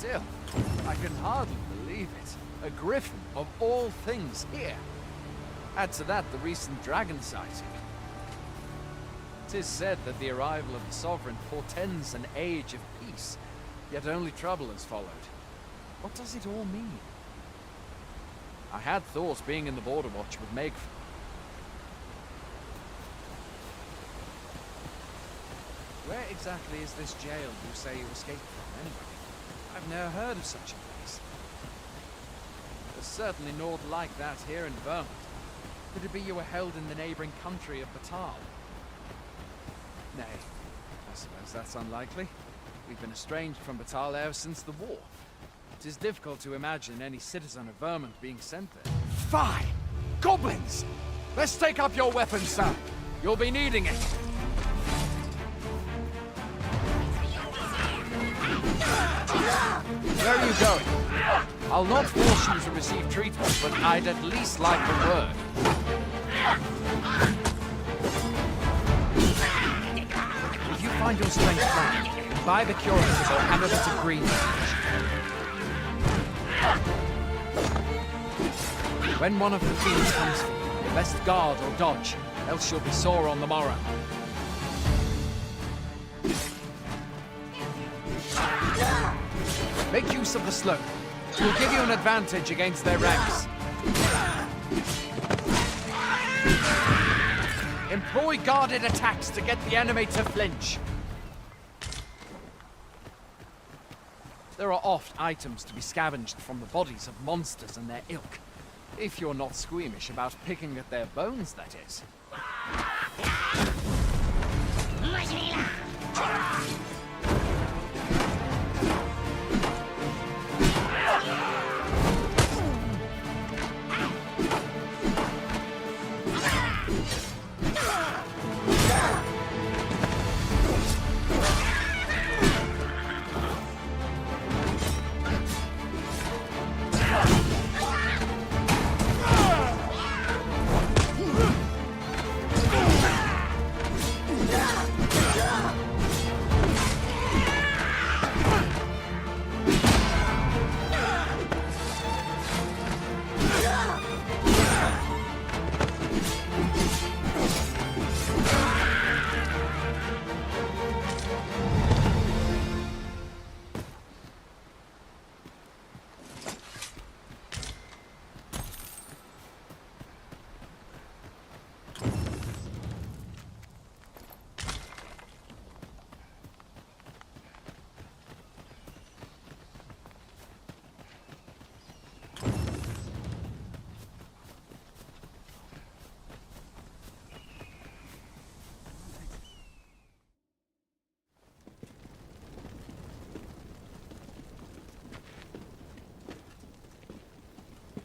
Still, I can hardly believe it. A griffin of all things here. Add to that the recent dragon sighting. 'Tis said that the arrival of the Sovereign portends an age of peace, yet only trouble has followed. What does it all mean? I had thought being in the Border Watch would make... Where exactly is this jail you say you escaped from, anyway? I've never heard of such a place. There's certainly naught like that here in Vermont. Could it be you were held in the neighboring country of Batal? Nay, I suppose that's unlikely. We've been estranged from Batal ever since the war. It is difficult to imagine any citizen of Vermont being sent there. Fine! Goblins! Let's take up your weapons, sir. You'll be needing it. Where are you going? I'll not force you to receive treatment, but I'd at least like a word. If you find your strength flat, buy the curatives or have a bit of green. When one of the fiends comes for you, best guard or dodge, else you'll be sore on the morrow. Make use of the slope. It will give you an advantage against their ranks. Employ guarded attacks to get the enemy to flinch. There are oft items to be scavenged from the bodies of monsters and their ilk. If you're not squeamish about picking at their bones, that is.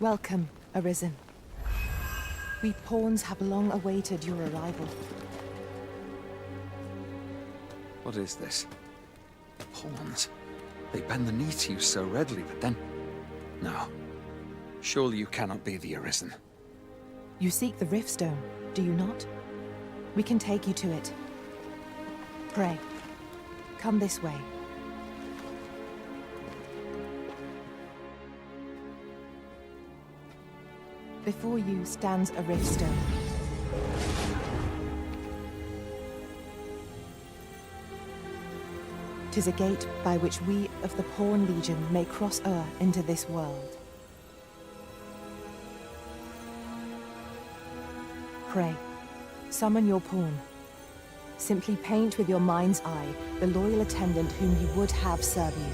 Welcome, Arisen. We pawns have long awaited your arrival. What is this? Pawns? They bend the knee to you so readily, but then... No. Surely you cannot be the Arisen. You seek the Riftstone, do you not? We can take you to it. Pray, come this way. Before you stands a Riftstone. Tis a gate by which we of the Pawn Legion may cross o'er into this world. Pray, summon your pawn. Simply paint with your mind's eye the loyal attendant whom you would have serve you.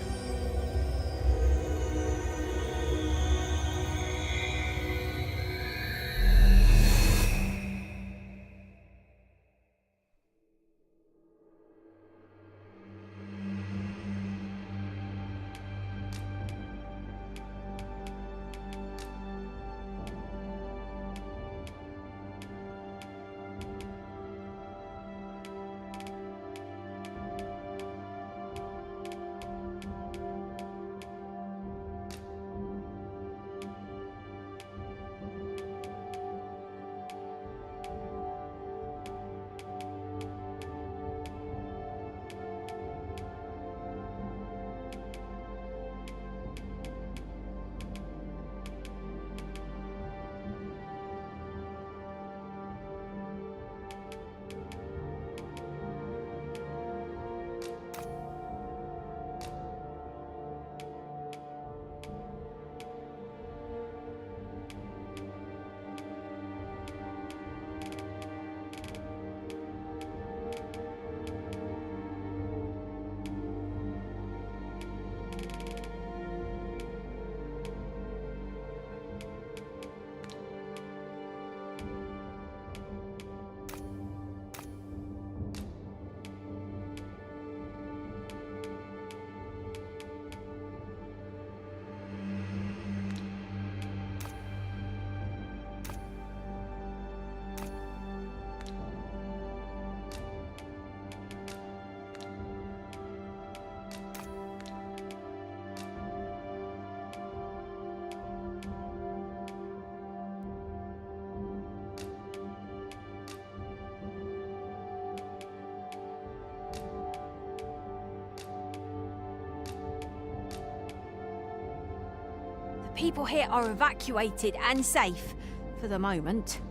people here are evacuated and safe, for the moment.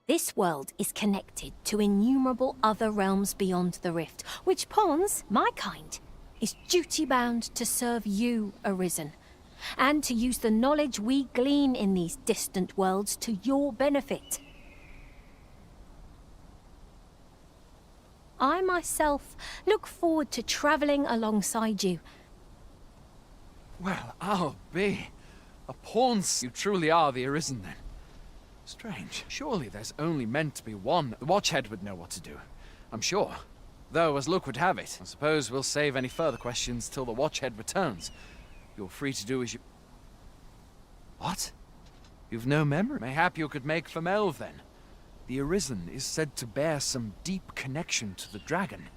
This world is connected to innumerable other realms beyond the rift, which pawns, my kind, is duty-bound to serve you, Arisen, and to use the knowledge we glean in these distant worlds to your benefit. I myself look forward to travelling alongside you. Well, I'll be. A pawn. You truly are the Arisen, then. Strange. Surely there's only meant to be one. The Watchhead would know what to do, I'm sure. Though, as luck would have it, I suppose we'll save any further questions till the Watchhead returns. You're free to do as you... What? You've no memory? Mayhap you could make for Melve, then. The Arisen is said to bear some deep connection to the dragon.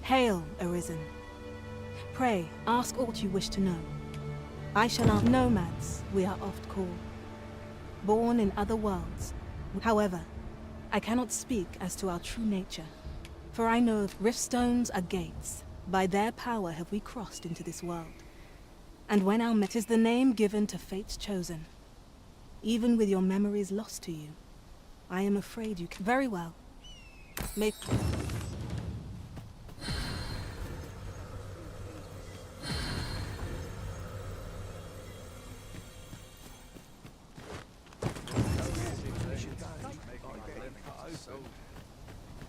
Hail, Arisen. Pray, ask aught you wish to know. I shall answer. Nomads, we are oft called. Born in other worlds. However, I cannot speak as to our true nature. For I know riftstones are gates. By their power have we crossed into this world. And when our met is the name given to fate's chosen. Even with your memories lost to you, I am afraid you can. Very well. May...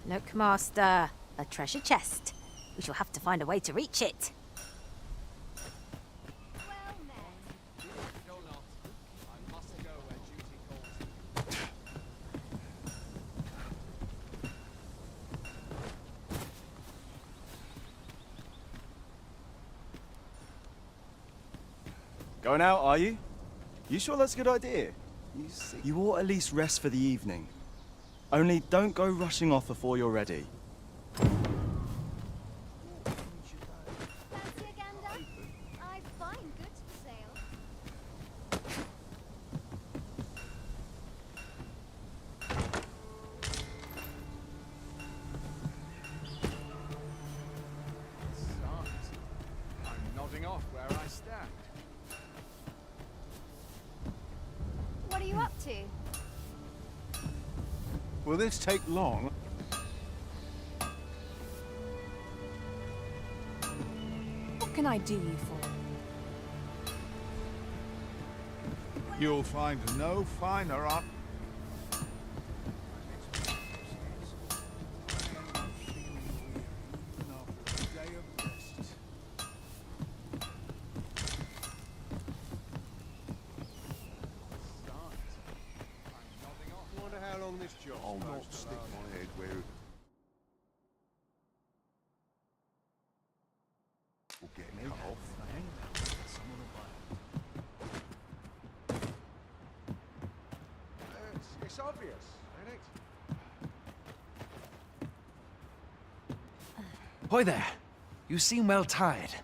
Look, Master. A treasure chest. We shall have to find a way to reach it. Going out, are you? You sure that's a good idea? You ought at least rest for the evening. Only don't go rushing off before you're ready. I find goods for sale. I'm nodding off where I stand. What are you up to? Will this take long? What can I do you for? You'll find no finer art. Almost stick my head where it will get cut off. It's obvious, ain't it? Hoy there. You seem well tired.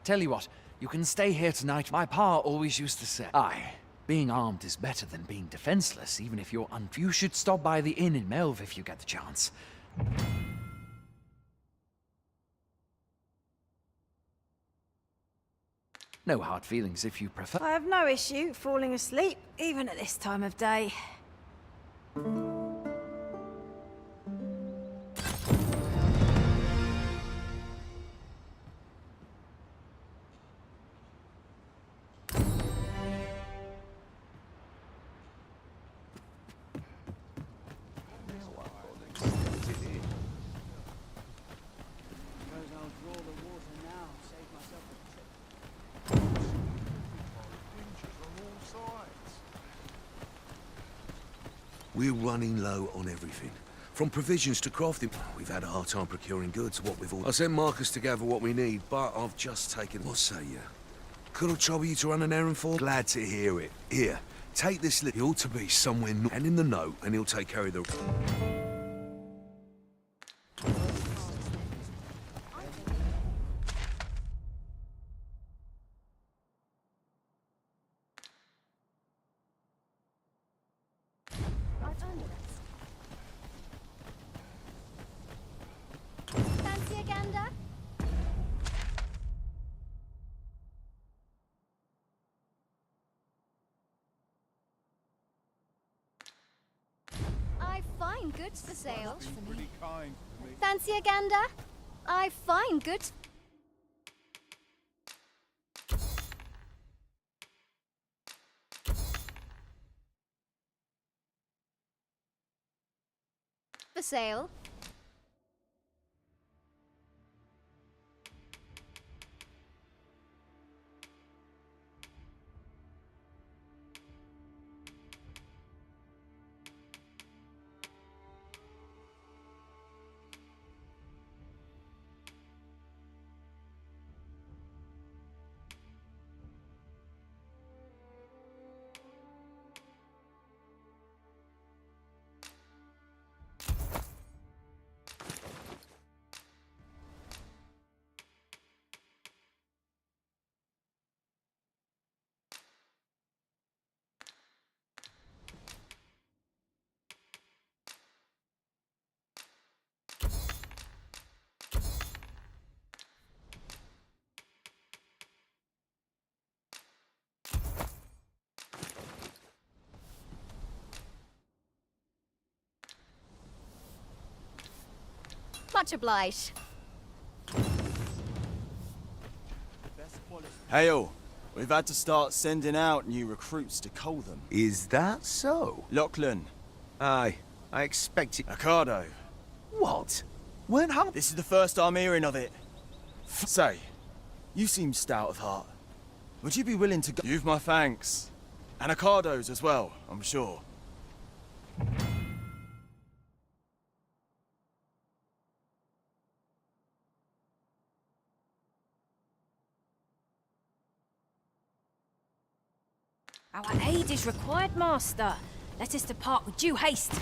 Tell you what, you can stay here tonight. My pa always used to say, aye, being armed is better than being defenseless, even if you're You should stop by the inn in Melve if you get the chance. No hard feelings if you prefer. I have no issue falling asleep, even at this time of day. We're running low on everything. From provisions to crafting. We've had a hard time procuring goods, what with all... I sent Marcus to gather what we need, but I've just taken... What say you? Could I trouble you to run an errand for? Glad to hear it. Here, take this He ought to be somewhere and in the note, and he'll take care of the... I've earned a rest. Fancy a gander? I've fine goods for sale. Been pretty kind to me. Fancy a gander? I've fine goods. For sale. Much obliged. Hail, we've had to start sending out new recruits to Coltham. Is that so? Lachlan, Aye, I expected... Ricardo. What? Weren't hung... This is the first I'm hearing of it. Say, you seem stout of heart. Would you be willing to go? You've my thanks. And Ricardo's as well, I'm sure. Our aid is required, Master. Let us depart with due haste.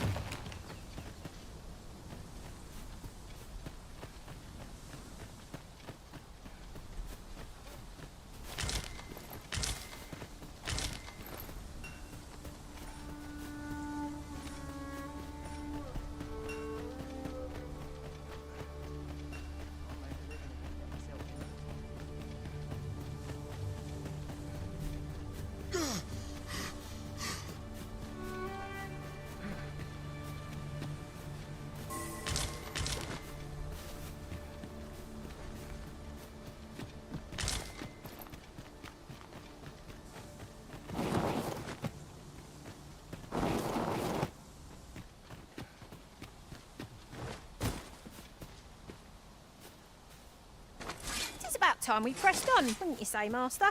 It's about time we pressed on, wouldn't you say, Master?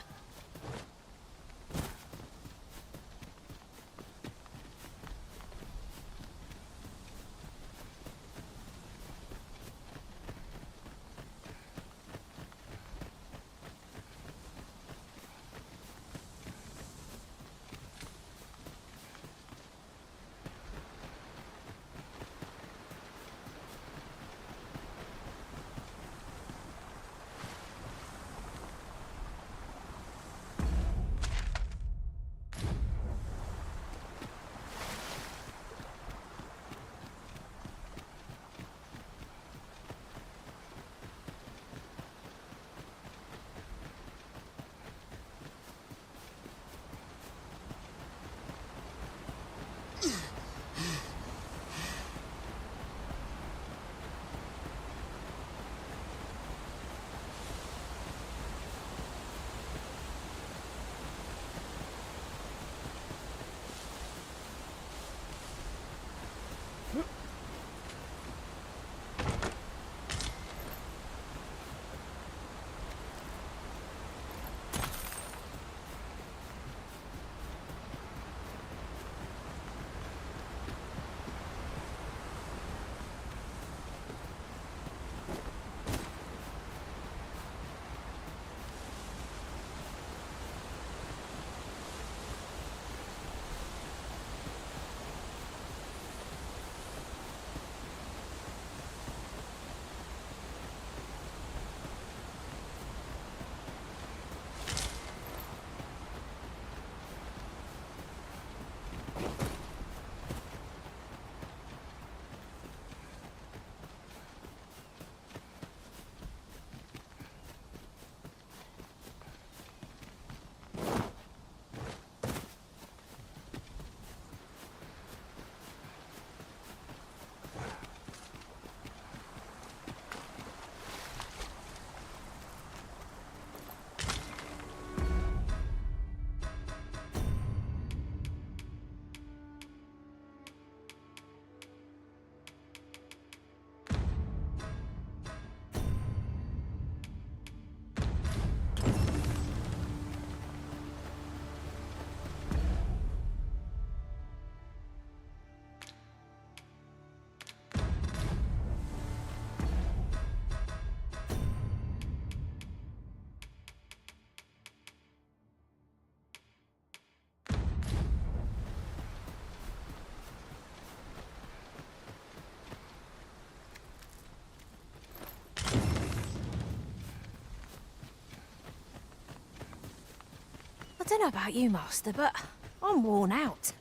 don't know about you, Master, but I'm worn out.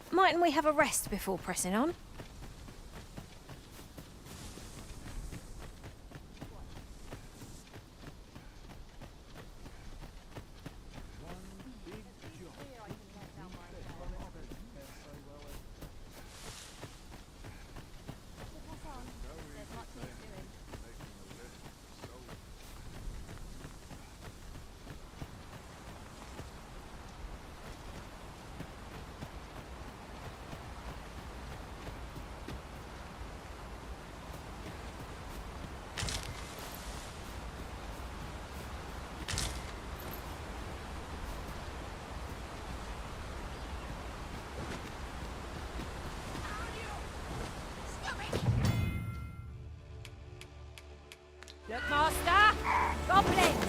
Mightn't we have a rest before pressing on? Look, Master! Goblins!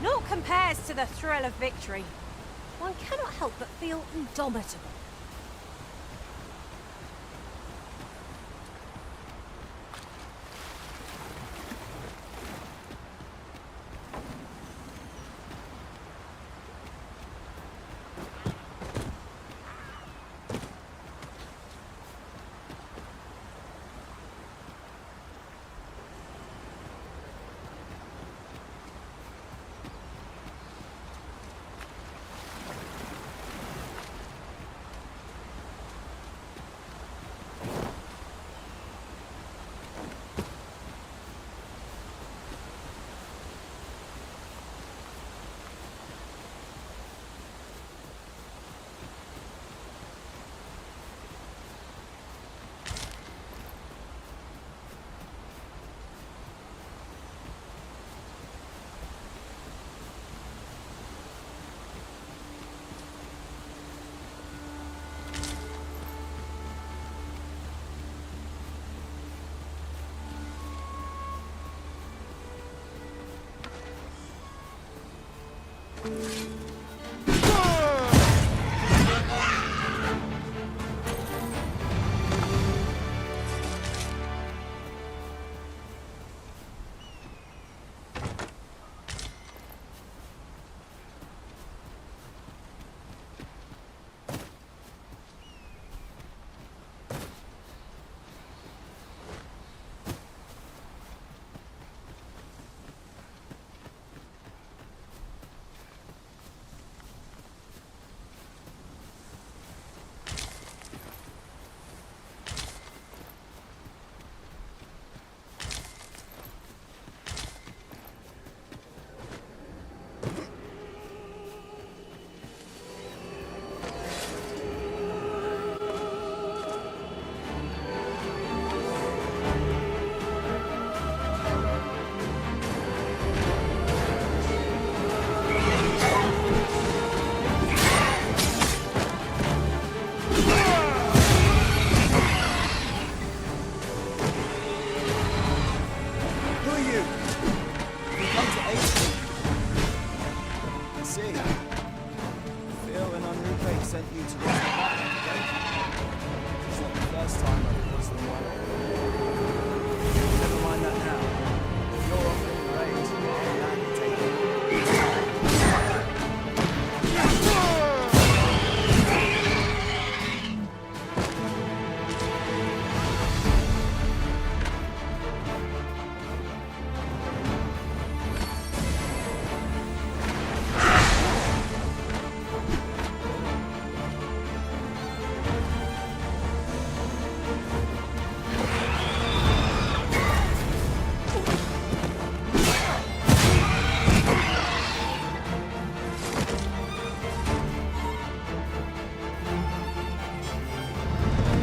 Naught compares to the thrill of victory. One cannot help but feel indomitable.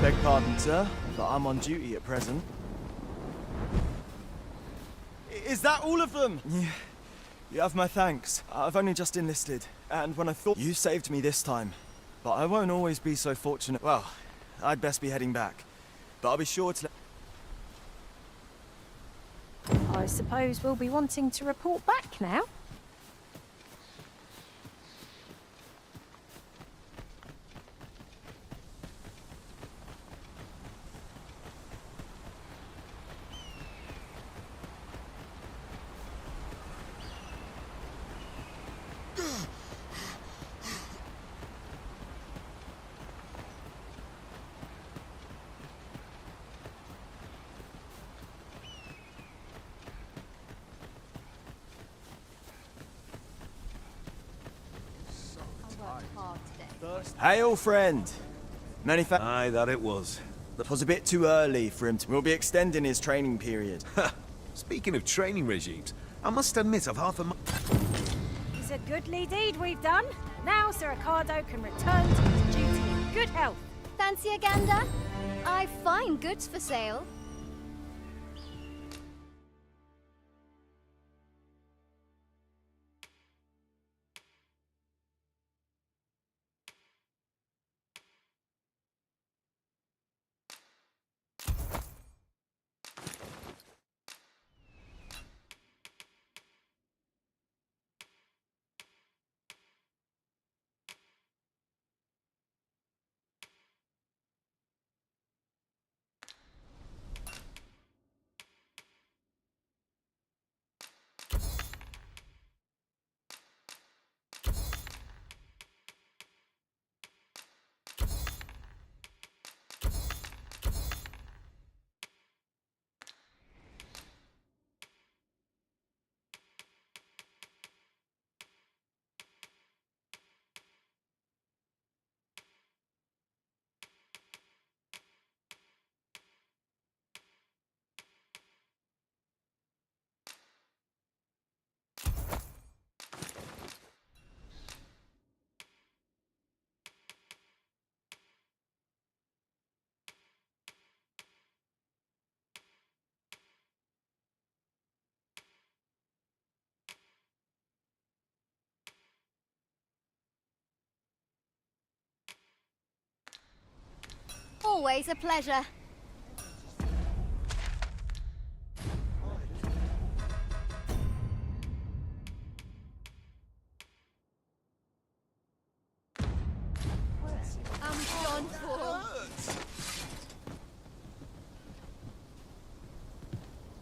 Beg pardon, sir, but I'm on duty at present. Is that all of them? Yeah. You have my thanks. I've only just enlisted, and when I thought you saved me this time. But I won't always be so fortunate. Well, I'd best be heading back. But I'll be sure to I suppose we'll be wanting to report back now. Hail, friend. Many thanks. Aye, that it was. It was a bit too early for him to... We'll be extending his training period. Speaking of training regimes, I must admit I've half a... It's a goodly deed we've done. Now Sir Ricardo can return to his duty in good health. Fancy a gander? I find goods for sale. Always a pleasure. I'm done for.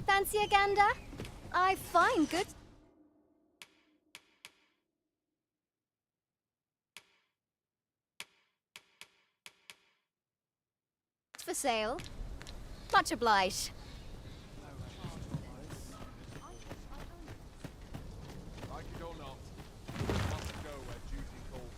Fancy a gander? I find good. For sale. Much obliged. Like it or not, we must go where duty calls.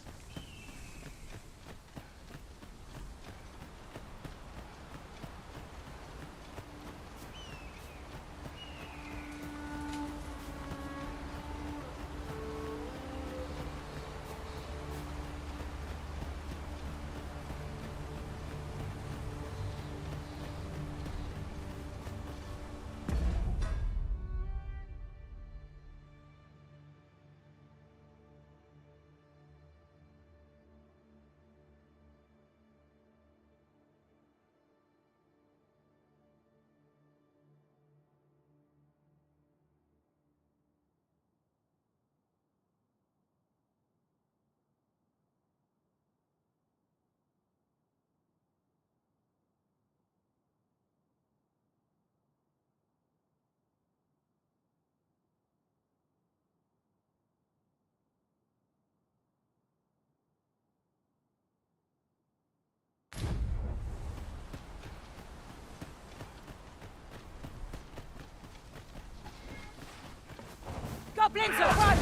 Goblins approach!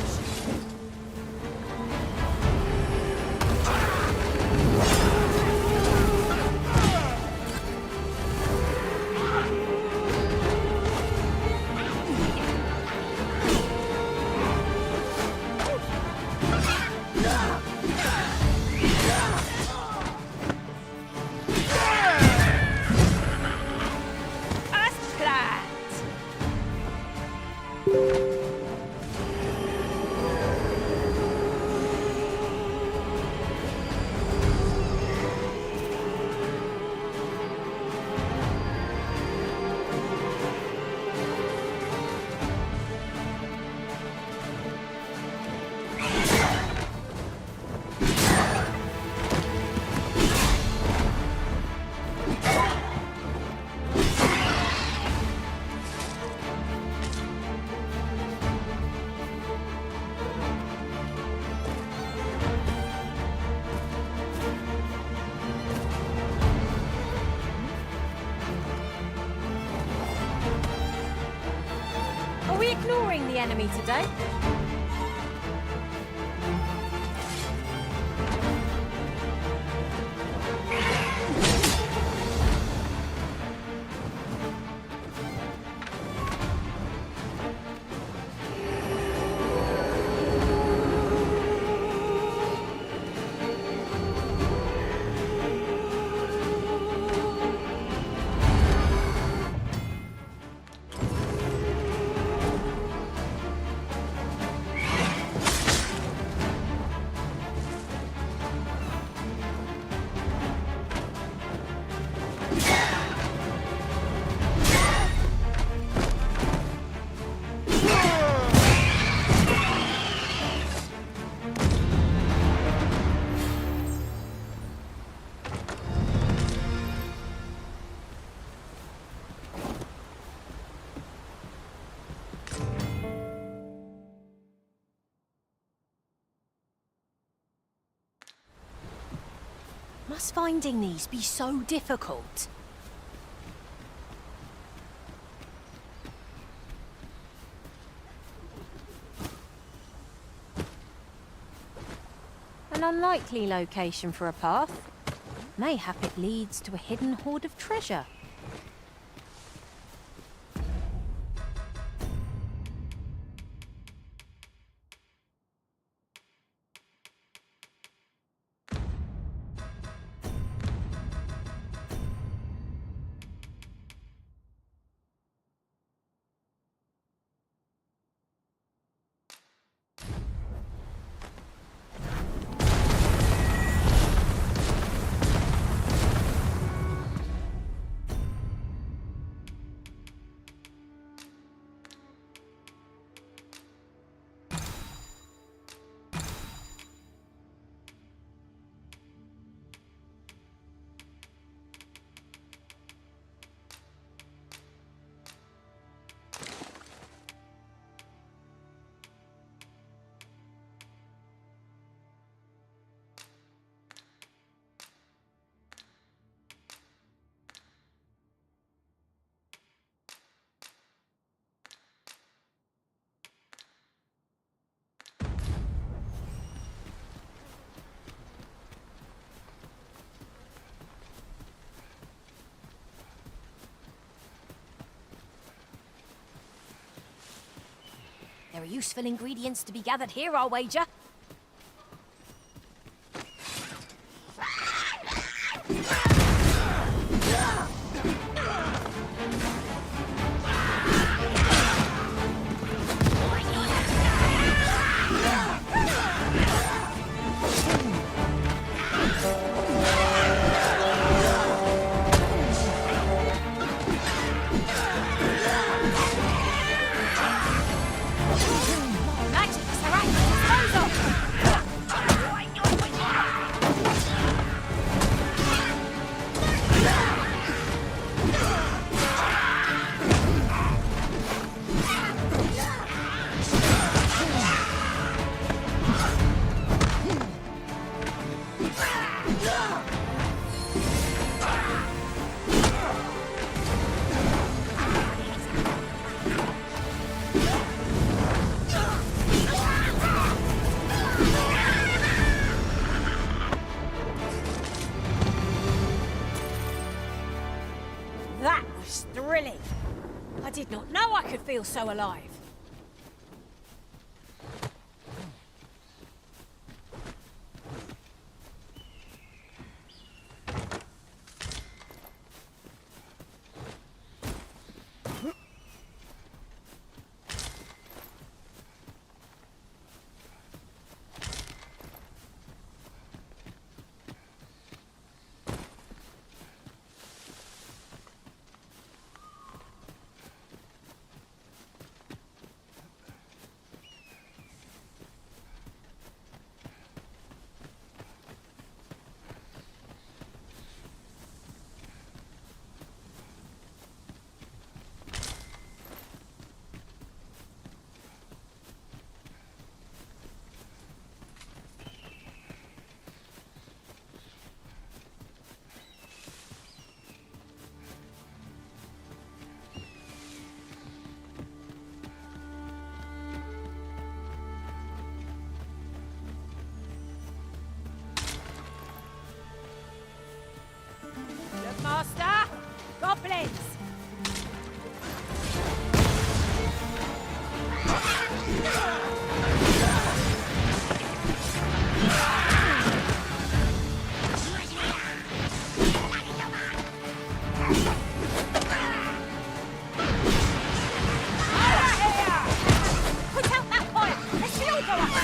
ignoring the enemy today. Must finding these be so difficult? An unlikely location for a path. Mayhap it leads to a hidden hoard of treasure. There are useful ingredients to be gathered here, I'll wager. That was thrilling. I did not know I could feel so alive. blades! Put out that fire! Let's all go up!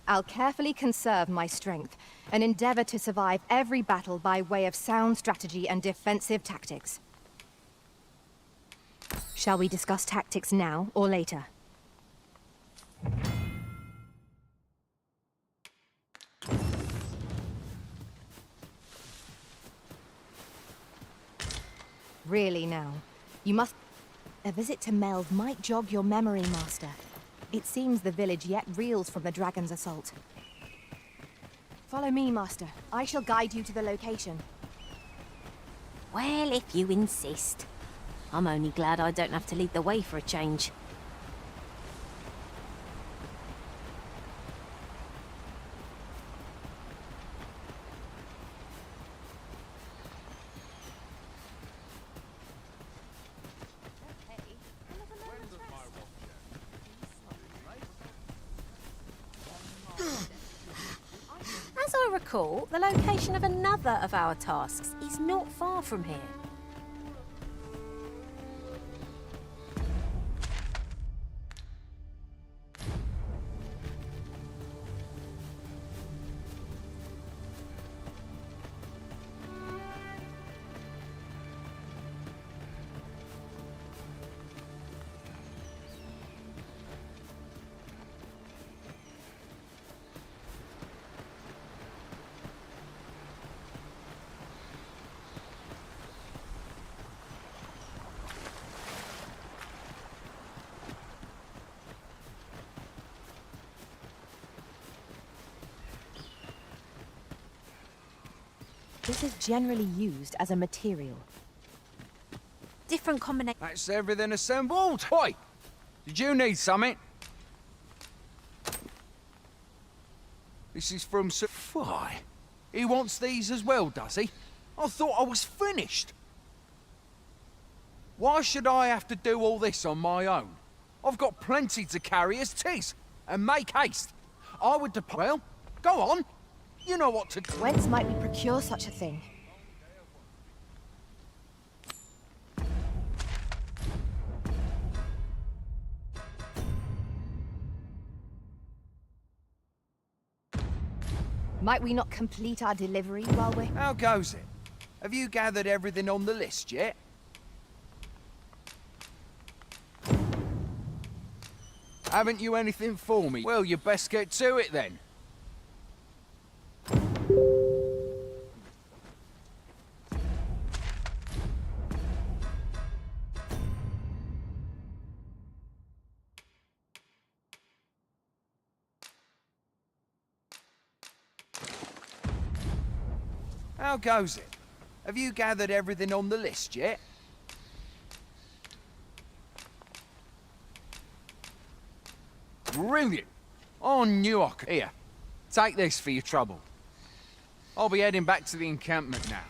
I'll carefully conserve my strength and endeavor to survive every battle by way of sound strategy and defensive tactics. Shall we discuss tactics now or later? Really now, you must... A visit to Melve might jog your memory, Master. It seems the village yet reels from the dragon's assault. Follow me, Master. I shall guide you to the location. Well, if you insist. I'm only glad I don't have to lead the way for a change. recall, the location of another of our tasks is not far from here. This is generally used as a material. Different combination. That's everything assembled. Oi! Did you need something? This is from Why? He wants these as well, does he? I thought I was finished. Why should I have to do all this on my own? I've got plenty to carry as tis. And make haste. I would well, go on. You know what to do. Whence might we procure such a thing? Might we not complete our delivery while we're... How goes it? Have you gathered everything on the list yet? Haven't you anything for me? Well, you best get to it then. How goes it? Have you gathered everything on the list yet? Brilliant! I knew I could. Here, take this for your trouble. I'll be heading back to the encampment now.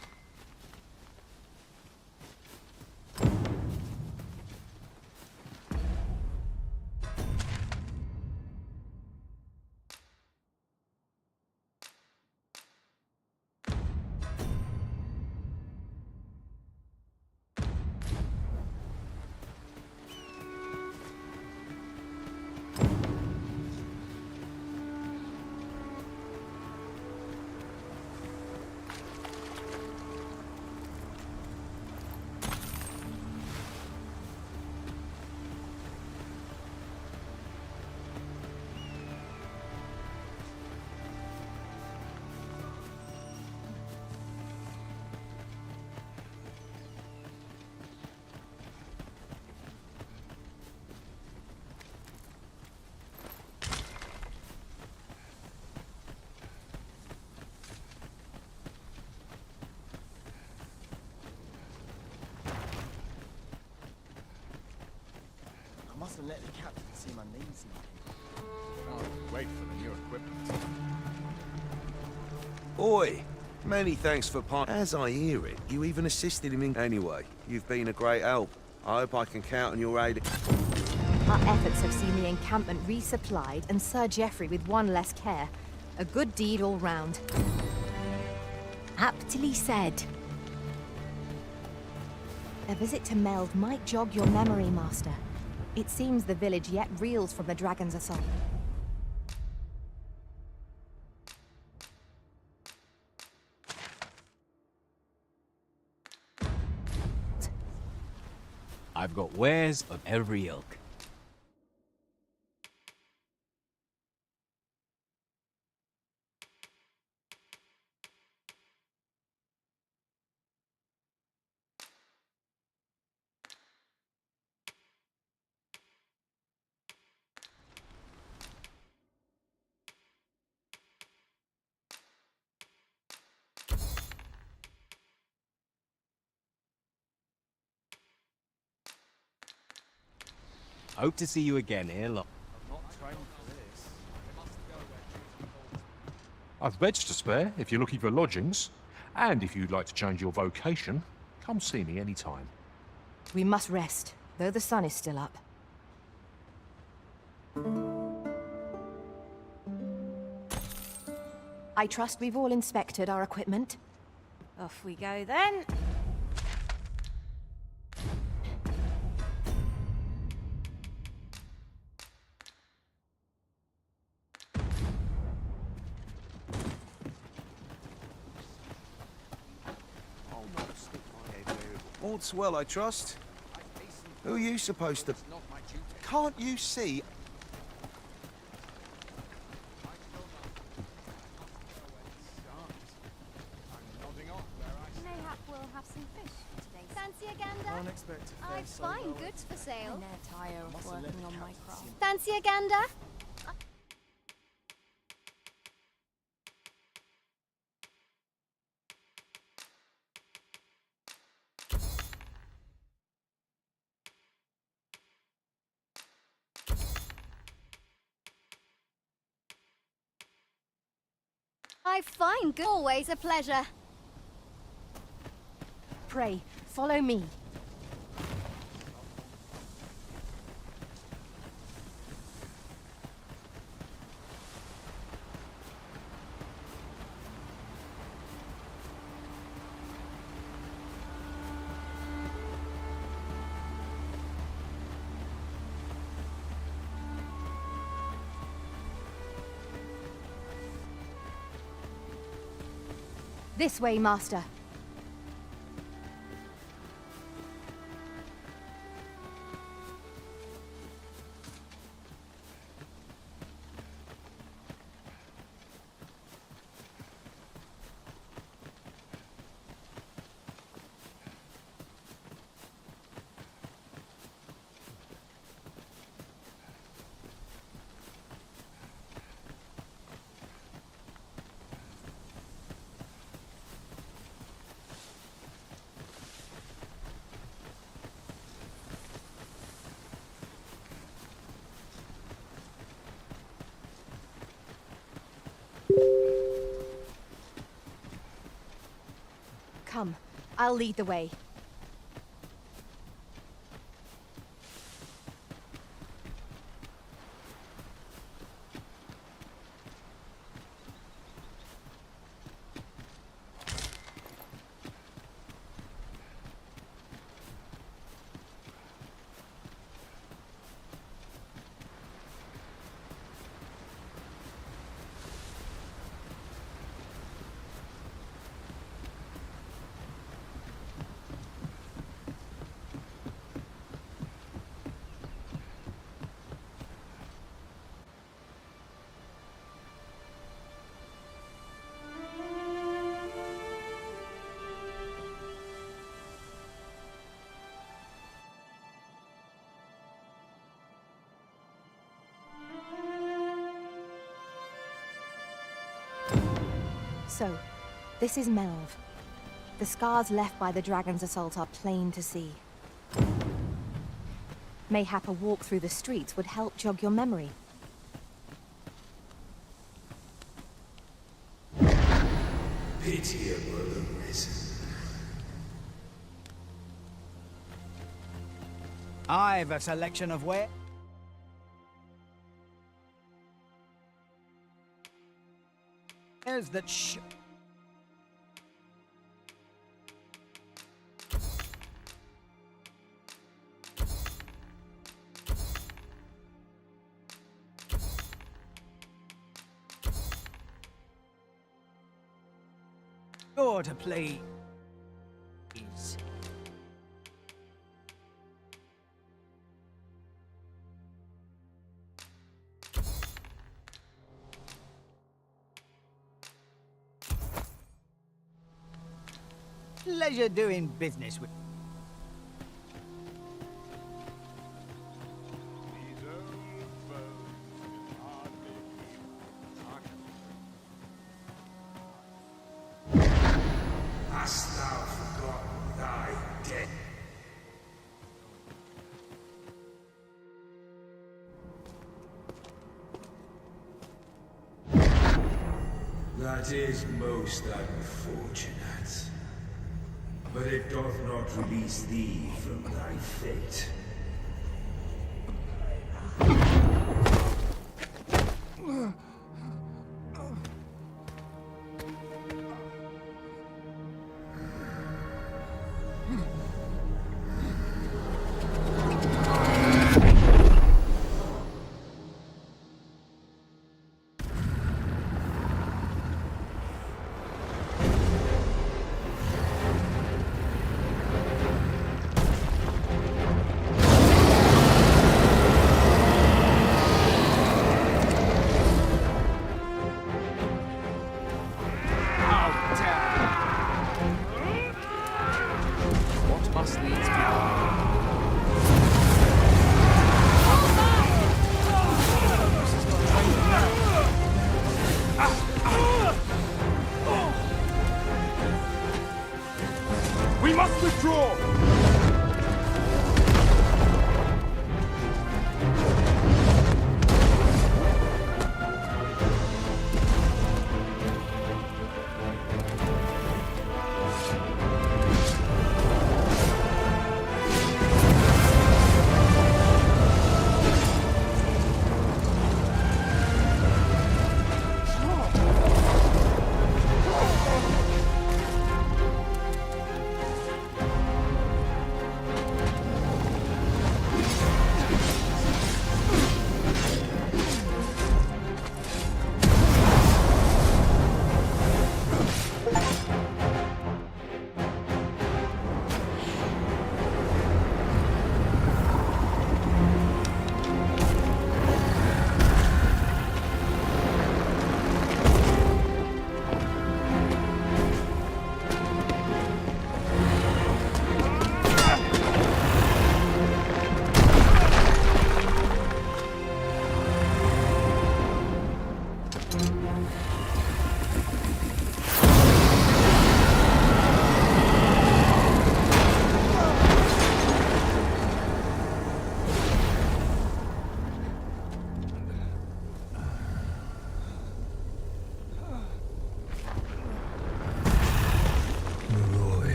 I mustn't let the captain see my name's in. Can't wait for the new equipment. Oi! Many thanks for As I hear it, you even assisted him in... Anyway, you've been a great help. I hope I can count on your aid. Our efforts have seen the encampment resupplied and Sir Geoffrey with one less care. A good deed all round. Aptly said. A visit to Meld might jog your memory, Master. It seems the village yet reels from the dragon's assault. I've got wares of every ilk. Hope to see you again ere long. I've beds to spare if you're looking for lodgings. And if you'd like to change your vocation, come see me anytime. We must rest, though the sun is still up. I trust we've all inspected our equipment. Off we go then. All's well, I trust. Who are you supposed to... Can't you see? Mayhap we'll have some fish for today. Fancy a gander? Unexpected. I've fine goods for sale. I never tire of working on my craft. Fancy a gander? I find good. Always a pleasure. Pray, follow me. This way, Master. Come, I'll lead the way. So, this is Melv. The scars left by the dragon's assault are plain to see. Mayhap a walk through the streets would help jog your memory. Pitiable arisen. I've a selection of where... that sure to please. Pleasure doing business with... Hast thou forgotten thy debt? That is most unfortunate. But it doth not release thee from thy fate.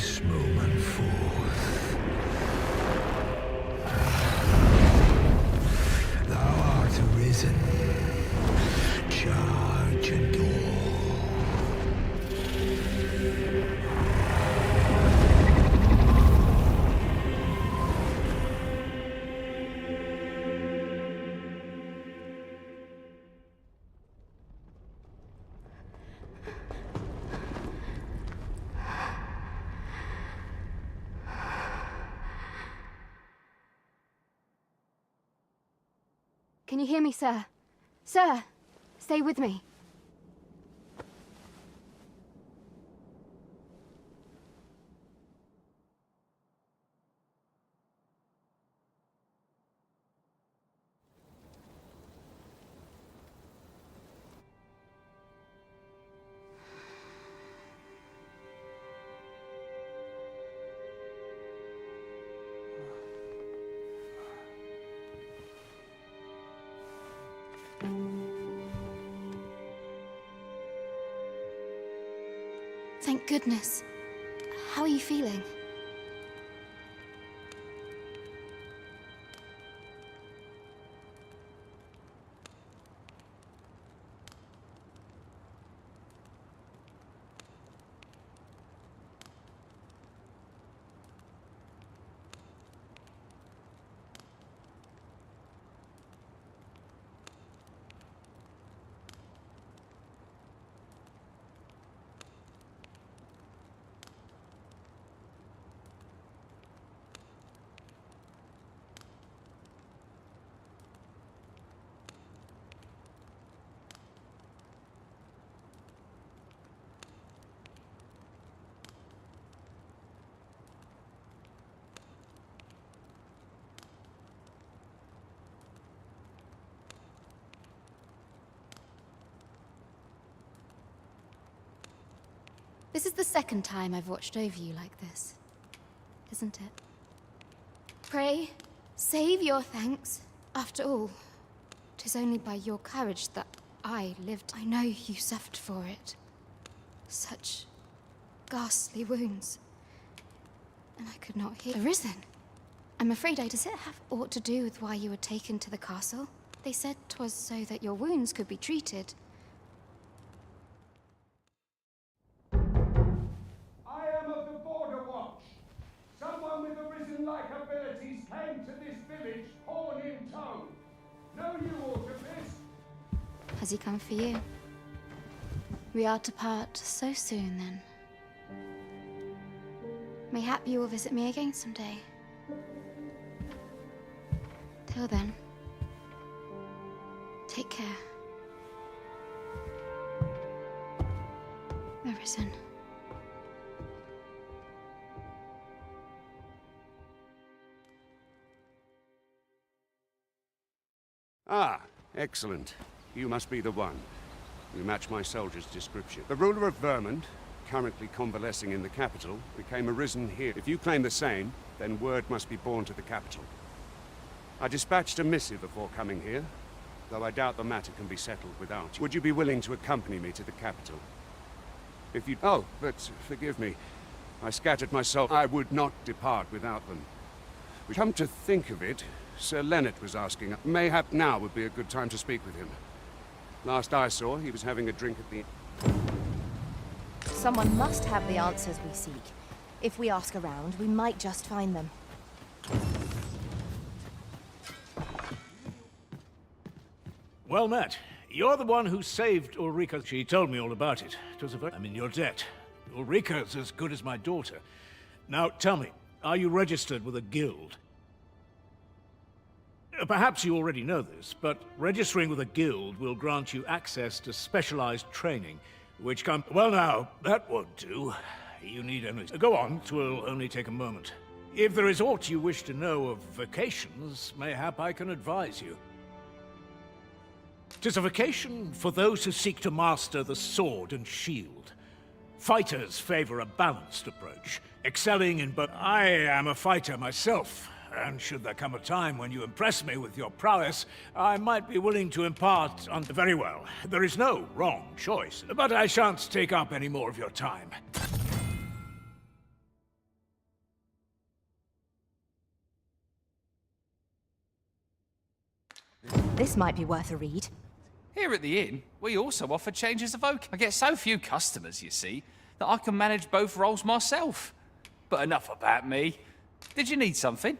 this moment forth. Thou art arisen. Charge and all. Can you hear me, sir? Sir, stay with me. Thank goodness. How are you feeling? This is the second time I've watched over you like this, isn't it? Pray, save your thanks. After all, 'tis only by your courage that I lived. I know you suffered for it. Such ghastly wounds. And I could not hear. Arisen. I'm afraid does it have aught to do with why you were taken to the castle? They said 'twas so that your wounds could be treated. Someone with Arisen-like abilities came to this village, horn in tow. Know you aught of this? Has he come for you? We are to part so soon, then. Mayhap you will visit me again someday. Till then, take care. Arisen. Ah, excellent. You must be the one. You match my soldier's description. The ruler of Vermont, currently convalescing in the capital, became arisen here. If you claim the same, then word must be borne to the capital. I dispatched a missive before coming here, though I doubt the matter can be settled without you. Would you be willing to accompany me to the capital? If you... Oh, but forgive me. I scattered my soul. I would not depart without them. Come to think of it, Sir Leonard was asking. Mayhap now would be a good time to speak with him. Last I saw, he was having a drink at the... Someone must have the answers we seek. If we ask around, we might just find them. Well met. You're the one who saved Ulrika. She told me all about it. It was I'm in your debt. Ulrika's as good as my daughter. Now, tell me, are you registered with a guild? Perhaps you already know this, but registering with a guild will grant you access to specialized training, which can... Well now, that won't do. You need only... Go on, 'twill only take a moment. If there is aught you wish to know of vacations, mayhap I can advise you. 'Tis a vacation for those who seek to master the sword and shield. Fighters favor a balanced approach, excelling in both... I am a fighter myself, and should there come a time when you impress me with your prowess, I might be willing to impart on... Very well, there is no wrong choice, but I shan't take up any more of your time. This might be worth a read. Here at the inn, we also offer changes of oak. I get so few customers, you see, that I can manage both roles myself. But enough about me. Did you need something?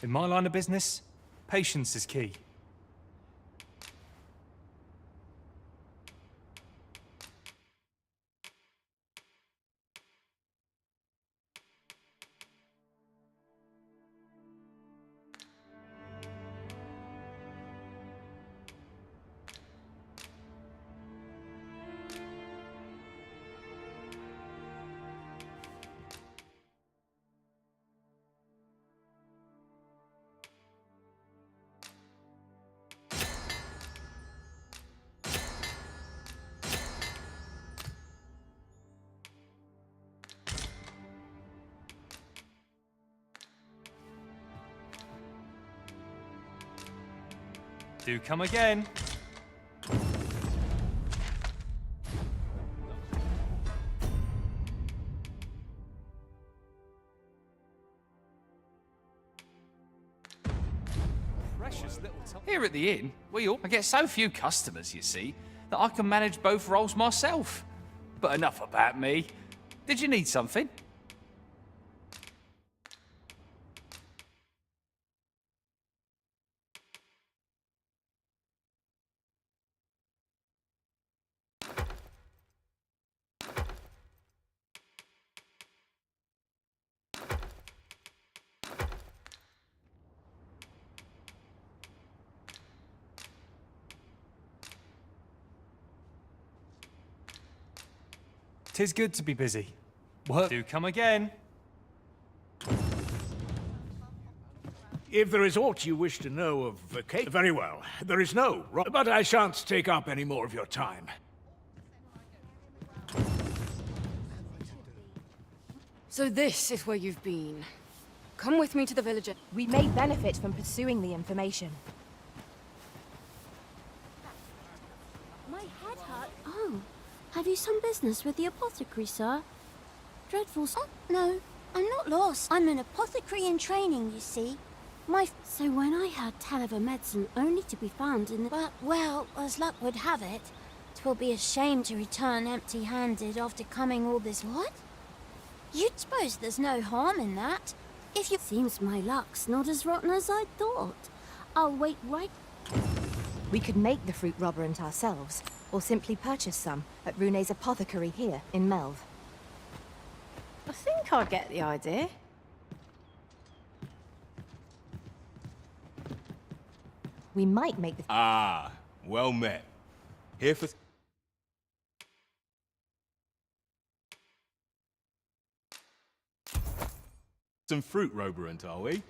In my line of business, patience is key. Do come again. Precious little time. Here at the inn, I get so few customers, you see, that I can manage both roles myself. But enough about me. Did you need something? Tis good to be busy. Work. Do come again. If there is aught you wish to know of vacation, very well. There is no, but I shan't take up any more of your time. So this is where you've been. Come with me to the village. We may benefit from pursuing the information. My head hurt. Oh, have you some business with the apothecary, sir? Dreadful. Oh, no, I'm not lost. I'm an apothecary in training, you see. So when I heard tell of a medicine only to be found in the... Well, as luck would have it, 'twill be a shame to return empty-handed after coming all this... What? You'd suppose there's no harm in that. If you... Seems my luck's not as rotten as I thought. I'll wait right... We could make the fruit robberant ourselves, or simply purchase some at Rune's apothecary here in Melv. I think I get the idea. We might make the... Ah, well met. Here for... some fruit roberant, are we?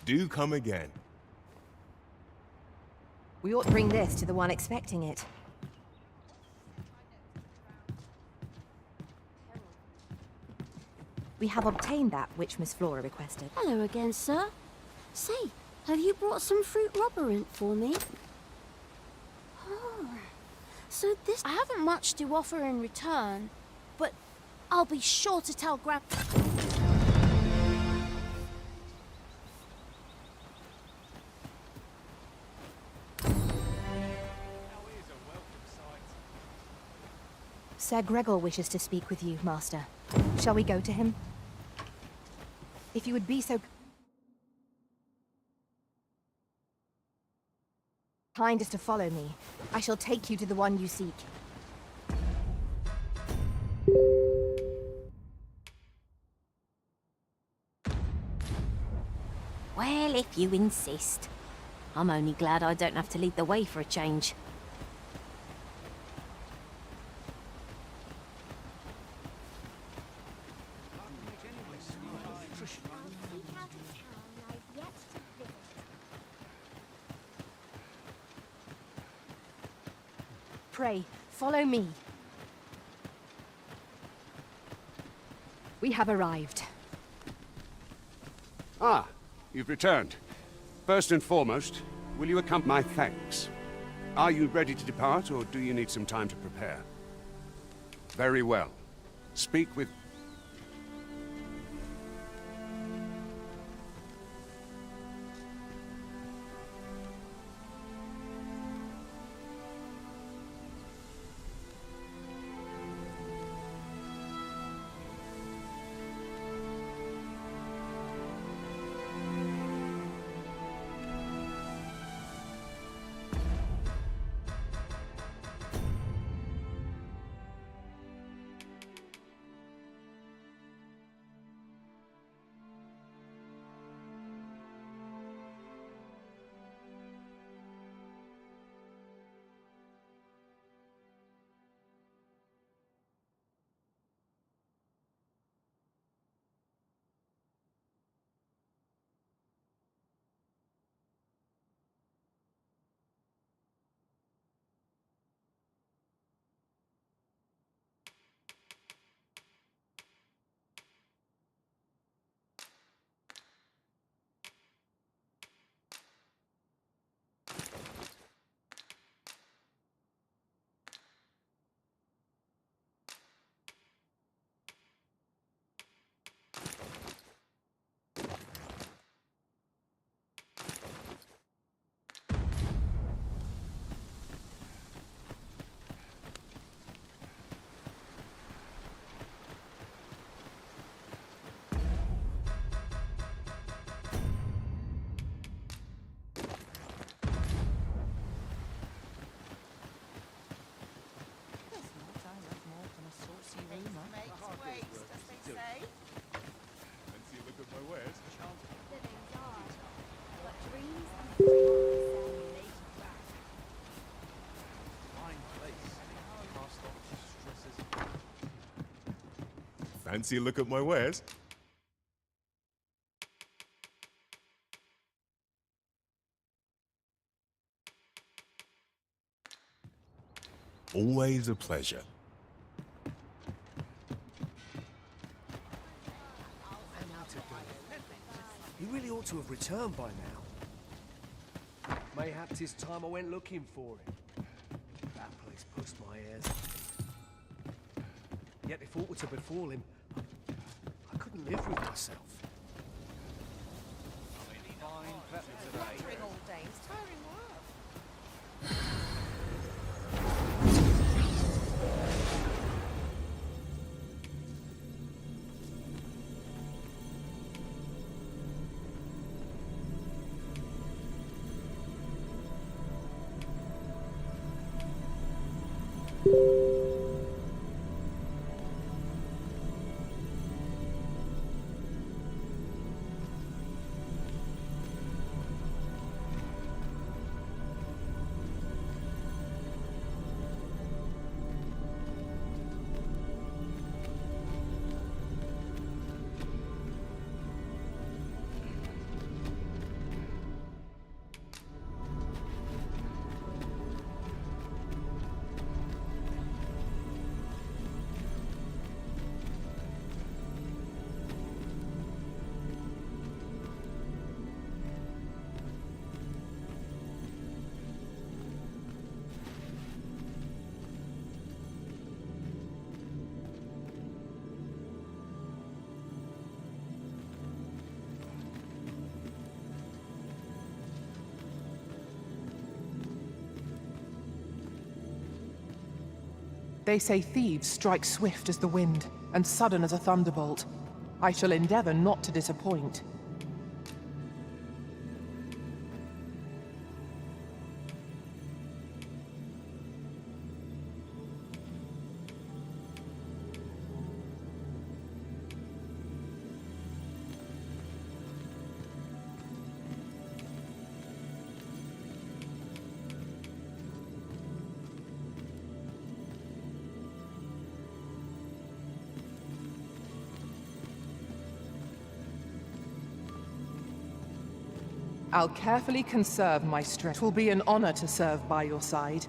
Do come again. We ought to bring this to the one expecting it. We have obtained that which Miss Flora requested. Hello again, sir. Say, have you brought some fruit robberant for me? Oh, so this... I haven't much to offer in return, but I'll be sure to tell Grand... Sir Gregor wishes to speak with you, Master. Shall we go to him? If you would be so kind as to follow me, I shall take you to the one you seek. Well, if you insist. I'm only glad I don't have to lead the way for a change. Pray, follow me. We have arrived. Ah, you've returned. First and foremost, will you accompany my thanks? Are you ready to depart, or do you need some time to prepare? Very well. Speak with... Fancy a look at my wares? Always a pleasure. He really ought to have returned by now. Mayhap 'tis time I went looking for him. That place puts my ears. Yet if aught were to befall him, I couldn't live with myself. All day. It's tiring work. They say thieves strike swift as the wind, and sudden as a thunderbolt. I shall endeavor not to disappoint. I'll carefully conserve my strength. It will be an honor to serve by your side.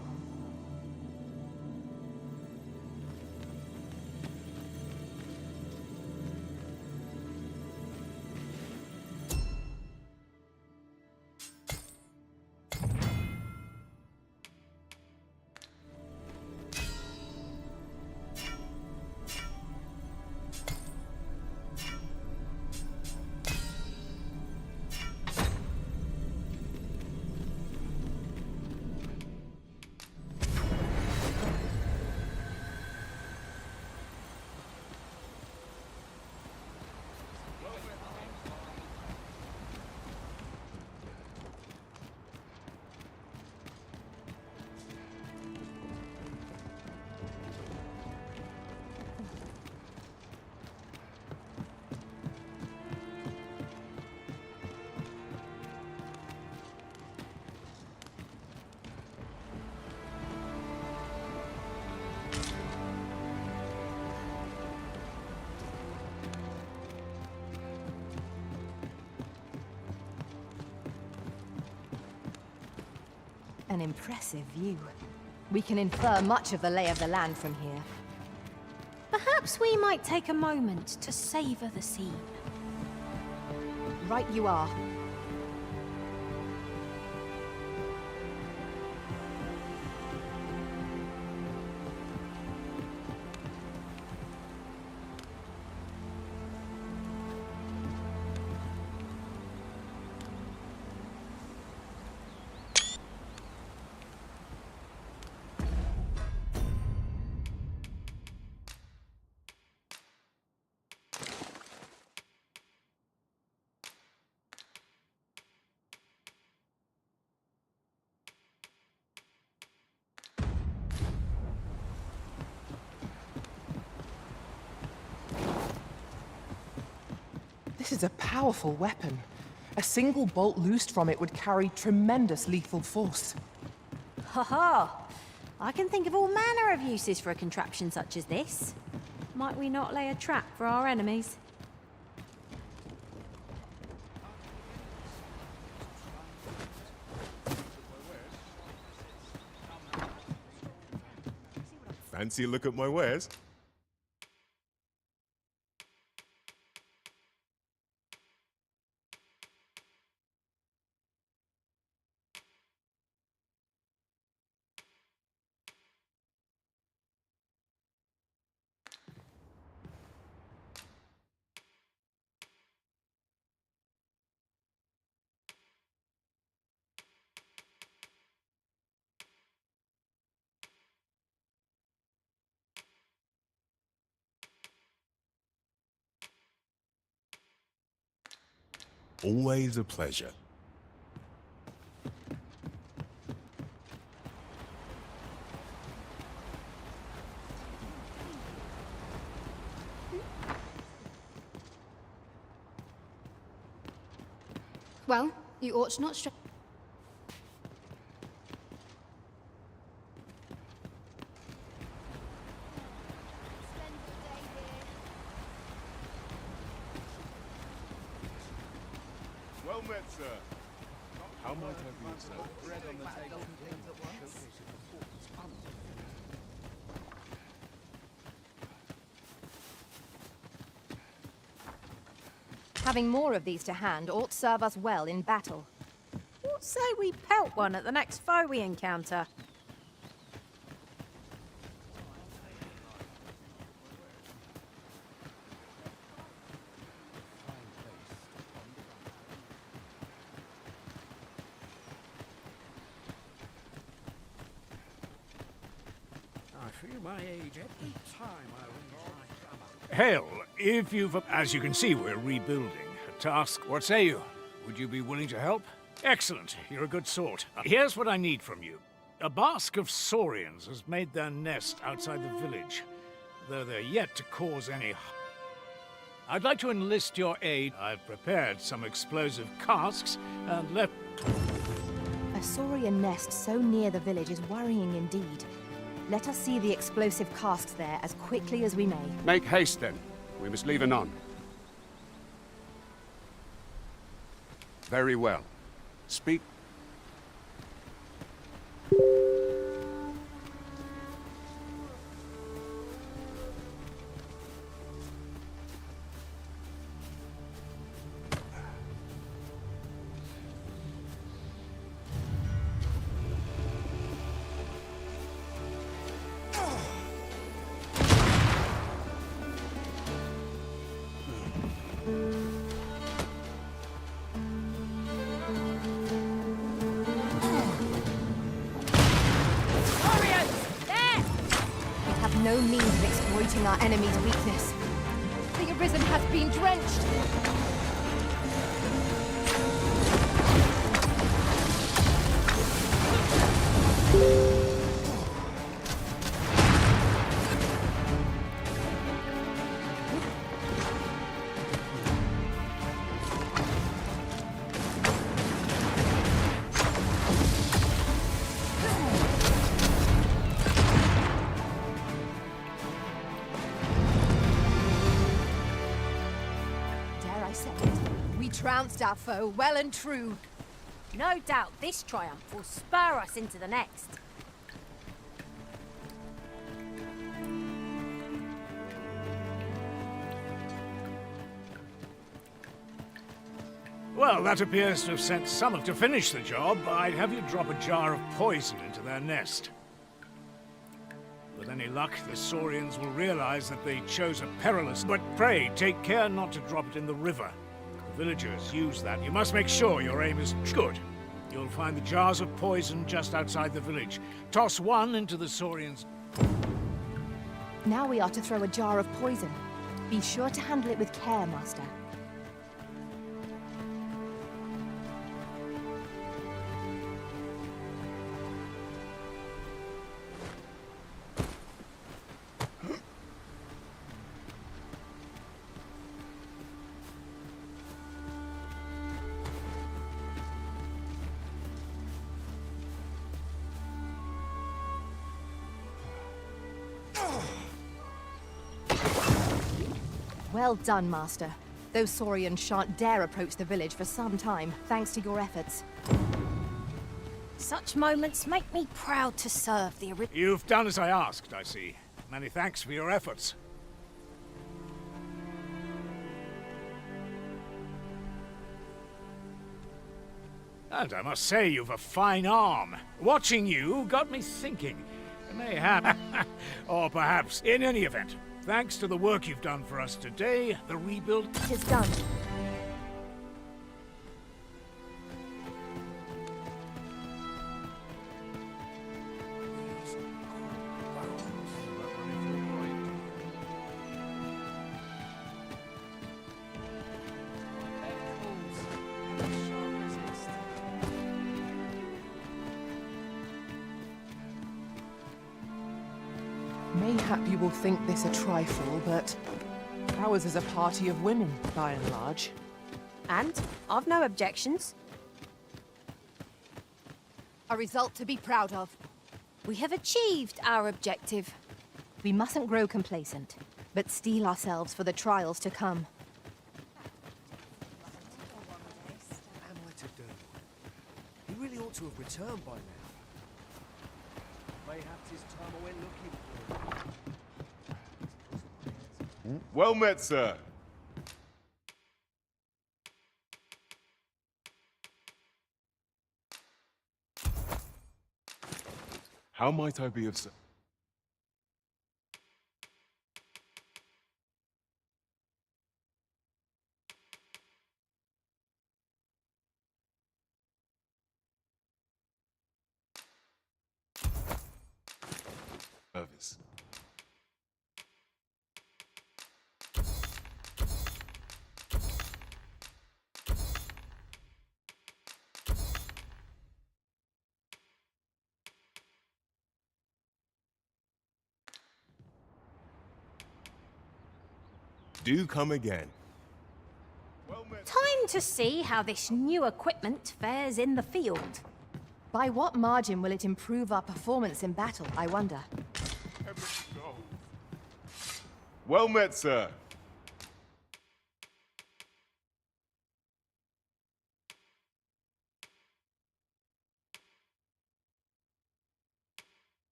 An impressive view. We can infer much of the lay of the land from here. Perhaps we might take a moment to savor the scene. Right you are. This is a powerful weapon. A single bolt loosed from it would carry tremendous lethal force. Ha ha! I can think of all manner of uses for a contraption such as this. Might we not lay a trap for our enemies? Fancy a look at my wares? Always a pleasure. Well, you ought not stress. Well met, sir. How might I be of service? Bread on the table. Having more of these to hand ought serve us well in battle. What say we pelt one at the next foe we encounter? I feel my age every time I read my Hail, if you've... As you can see, we're rebuilding. A task... What say you? Would you be willing to help? Excellent. You're a good sort. Here's what I need from you. A bask of saurians has made their nest outside the village, though they're yet to cause any harm. I'd like to enlist your aid. I've prepared some explosive casks and left... A saurian nest so near the village is worrying indeed. Let us see the explosive casks there as quickly as we may. Make haste, then. We must leave anon. Very well. Speak. No means of exploiting our enemy's weakness. The Arisen has been drenched! We trounced our foe, well and true. No doubt this triumph will spur us into the next. Well, that appears to have sent some to finish the job. I'd have you drop a jar of poison into their nest. With any luck, the Saurians will realize that they chose a perilous... But pray, take care not to drop it in the river. The villagers use that. You must make sure your aim is good. You'll find the jars of poison just outside the village. Toss one into the Saurians. Now we are to throw a jar of poison. Be sure to handle it with care, Master. Well done, Master. Those Saurians shan't dare approach the village for some time, thanks to your efforts. Such moments make me proud to serve the Arisen. You've done as I asked, I see. Many thanks for your efforts. And I must say, you've a fine arm. Watching you got me thinking. Mayhap, or perhaps, in any event, thanks to the work you've done for us today, the rebuild is done. Mayhap you will think this a trifle, but ours is a party of women, by and large. And I've no objections. A result to be proud of. We have achieved our objective. We mustn't grow complacent, but steel ourselves for the trials to come. What am I to do? He really ought to have returned by now. Mayhap 'tis time I went looking for him. Well met, sir. How might I be of service? Do come again. Time to see how this new equipment fares in the field. By what margin will it improve our performance in battle, I wonder? Well met, sir.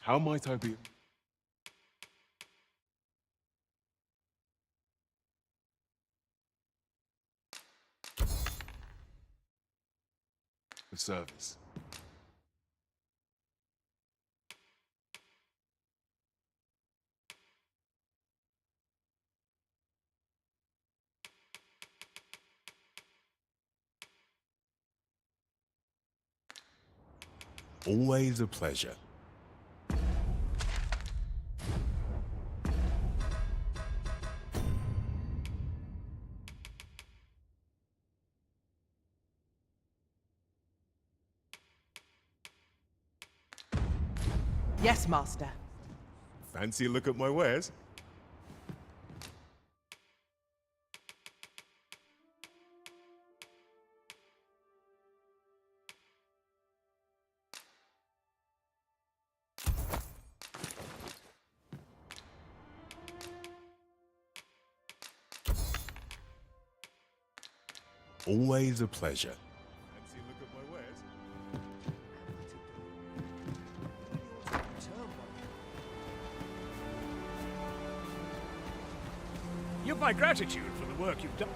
How might I be? The service. Always a pleasure. Yes, Master. Fancy a look at my wares? Always a pleasure. Fancy a look at my wares? You've my gratitude for the work you've done.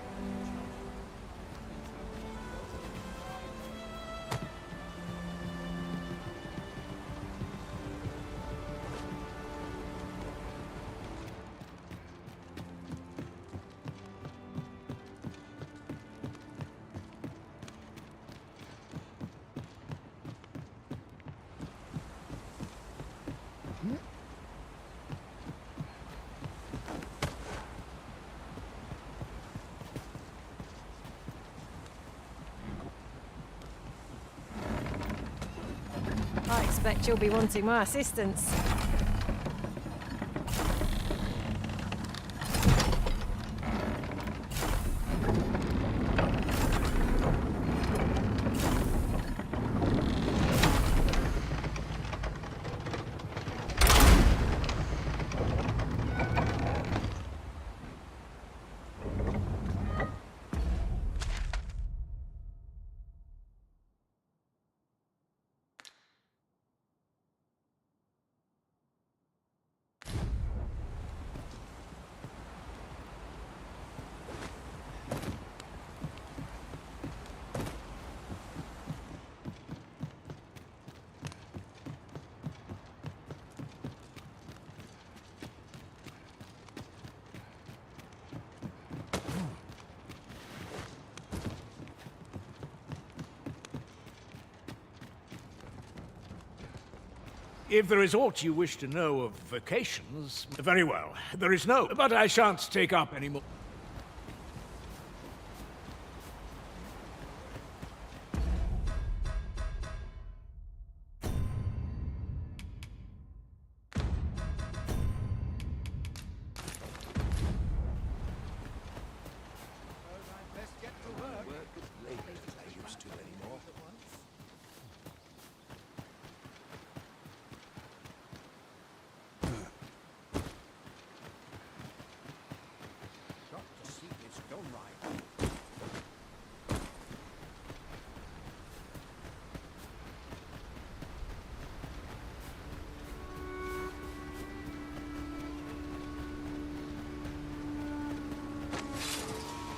I expect you'll be wanting my assistance. If there is aught you wish to know of vocations, very well. There is no, but I shan't take up any more.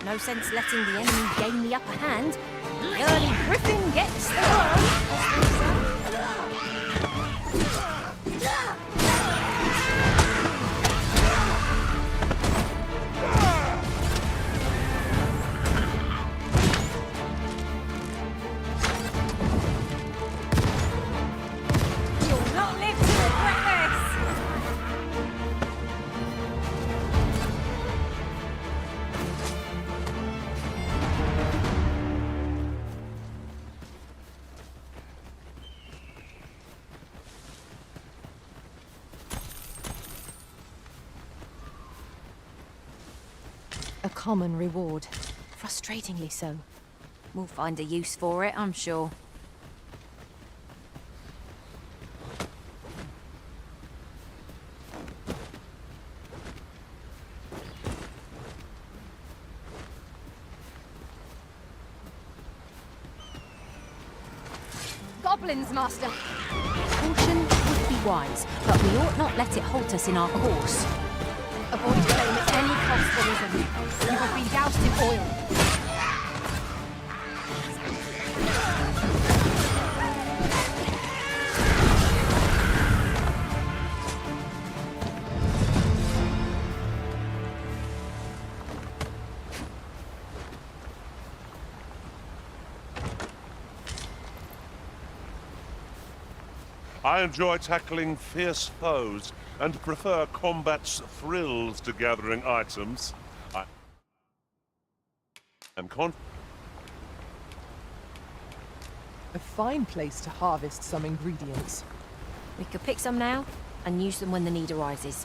No sense letting the enemy gain the upper hand. The early griffin gets the worm. You'll not live to regret this. common reward. Frustratingly so. We'll find a use for it, I'm sure. Goblins, Master! Caution would be wise, but we ought not let it halt us in our course. Avoid flame at any cost, Arisen. You have been doused in oil. I enjoy tackling fierce foes and prefer combat's thrills to gathering items. A fine place to harvest some ingredients. We could pick some now and use them when the need arises.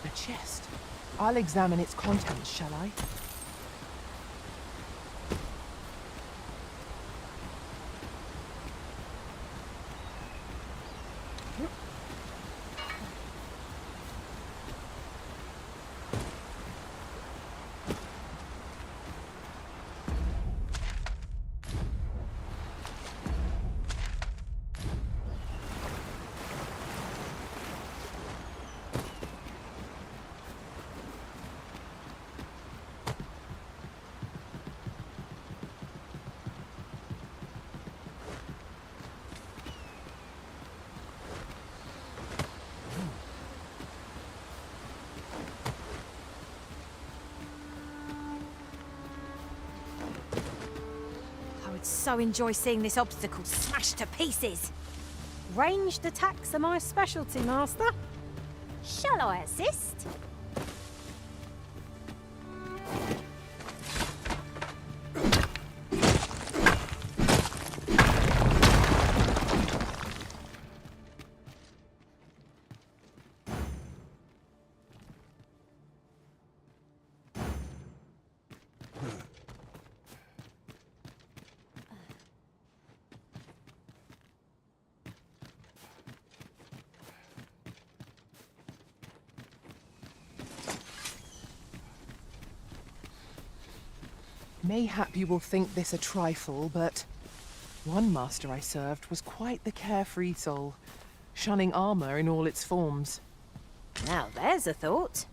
A chest. I'll examine its contents, shall I? so enjoy seeing this obstacle smashed to pieces. Ranged attacks are my specialty, Master. Shall I assist? Mayhap you will think this a trifle, but one master I served was quite the carefree soul, shunning armor in all its forms. Now there's a thought.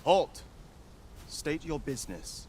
Halt! State your business.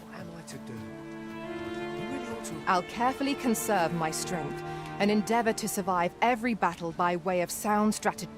What am I to do? You really ought to... I'll carefully conserve my strength and endeavor to survive every battle by way of sound strategy.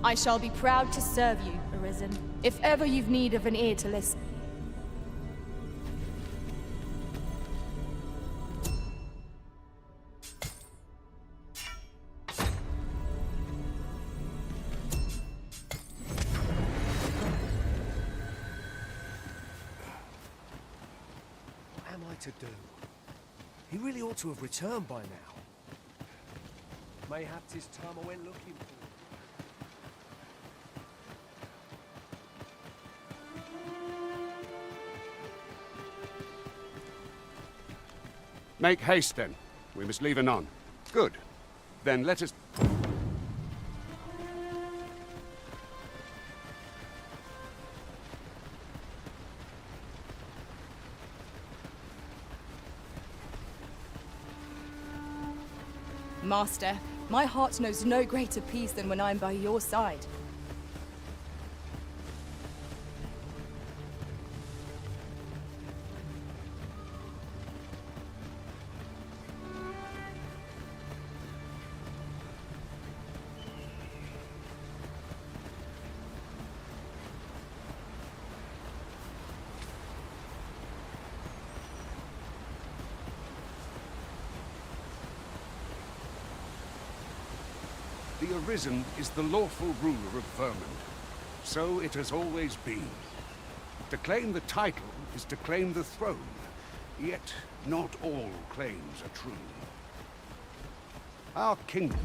I shall be proud to serve you, Arisen, if ever you've need of an ear to listen. What am I to do? He really ought to have returned by now. Mayhap 'tis time I went looking for him. Make haste, then. We must leave anon. Good. Then let us... Master, my heart knows no greater peace than when I'm by your side. The Arisen is the lawful ruler of Vermund. So it has always been. To claim the title is to claim the throne. Yet not all claims are true. Our kingdom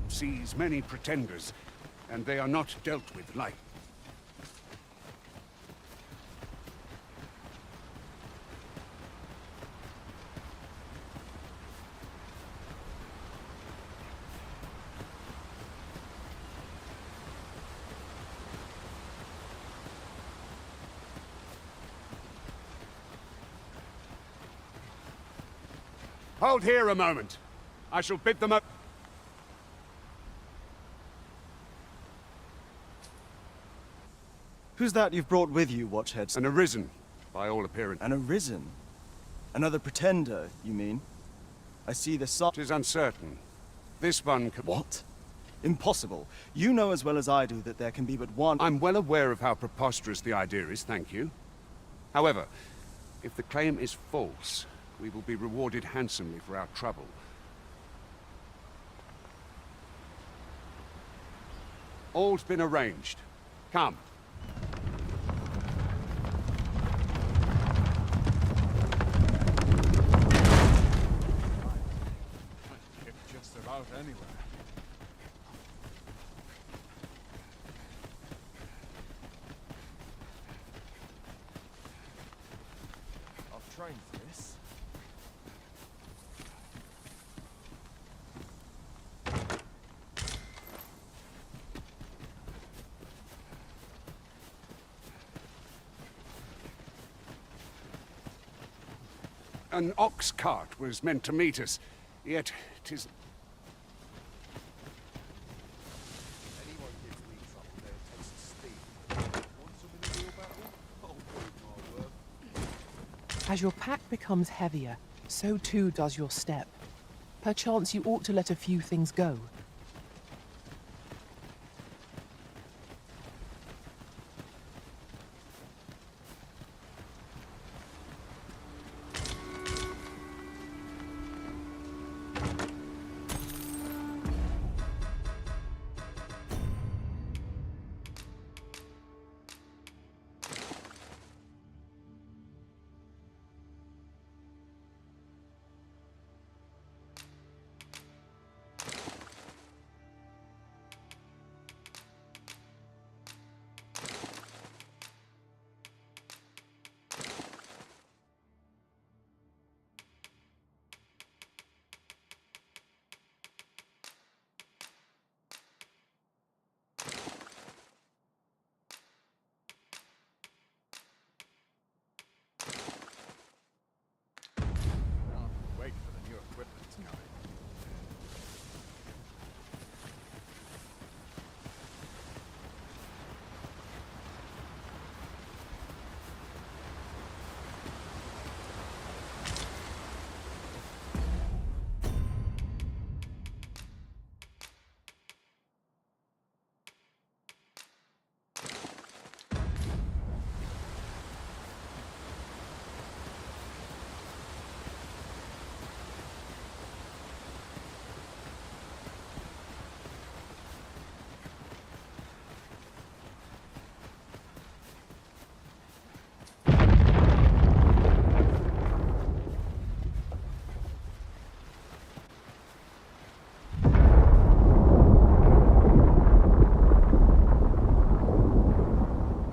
sees many pretenders, and they are not dealt with lightly. Hold here a moment. I shall bid them up. Who's that you've brought with you, Watchhead? An Arisen, by all appearance. An Arisen? Another pretender, you mean? I see the sun. 'Tis uncertain. This one can... What? Impossible. You know as well as I do that there can be but one... I'm well aware of how preposterous the idea is, thank you. However, if the claim is false, we will be rewarded handsomely for our trouble. All's been arranged. Come. Just about anywhere. I've trained for this. An ox cart was meant to meet us, yet 'tis... Anyone gives me trouble there takes a steam. Want some in the real battle? Oh, my word. As your pack becomes heavier, so too does your step. Perchance you ought to let a few things go.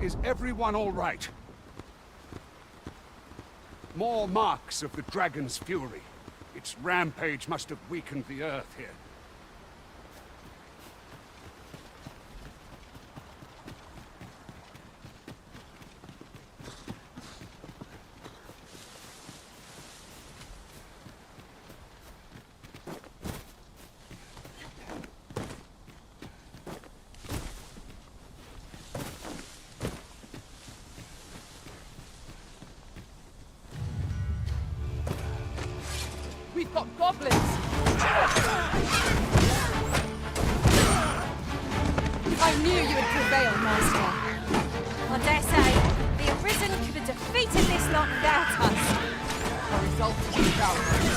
Is everyone all right? More marks of the dragon's fury. Its rampage must have weakened the earth here. We've got goblins! I knew you would prevail, Master. I dare say, the Arisen could have defeated this lot without us. The result is doubtful.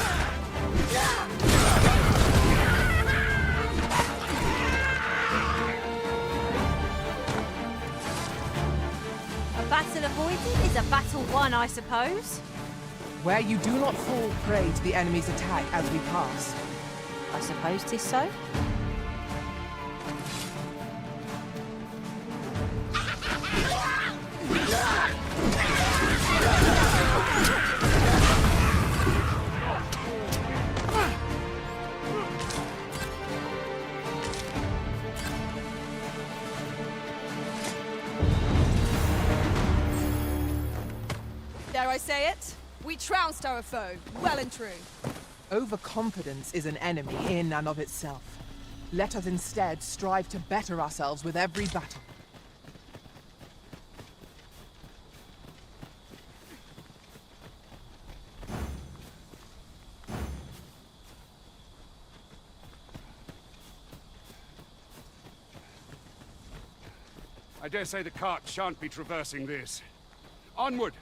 A battle avoided is a battle won, I suppose. Where you do not fall prey to the enemy's attack as we pass. I suppose 'tis so. Dare I say it? We trounced our foe, well and true. Overconfidence is an enemy in and of itself. Let us instead strive to better ourselves with every battle. I dare say the cart shan't be traversing this. Onward!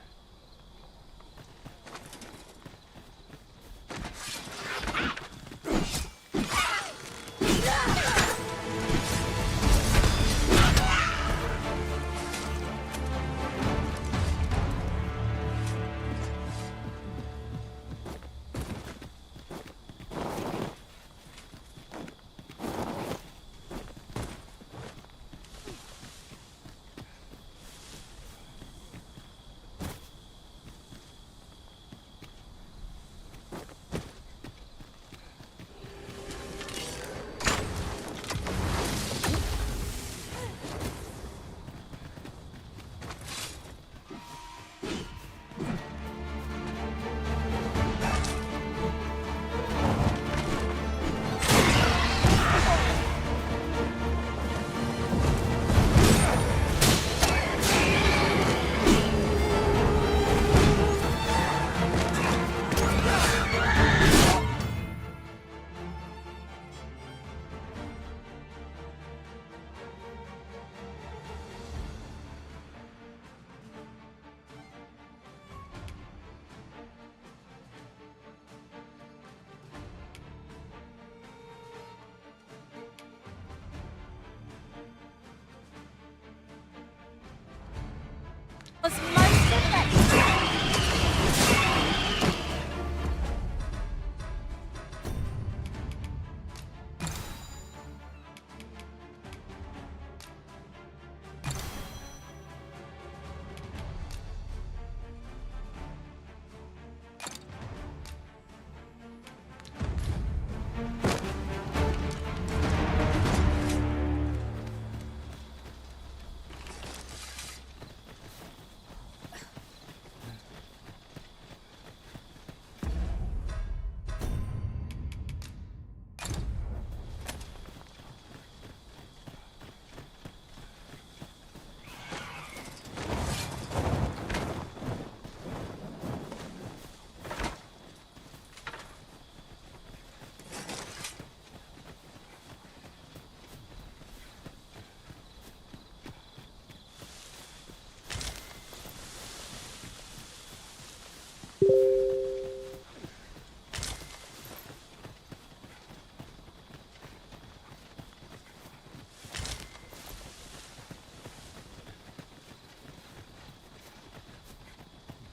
Was most effective.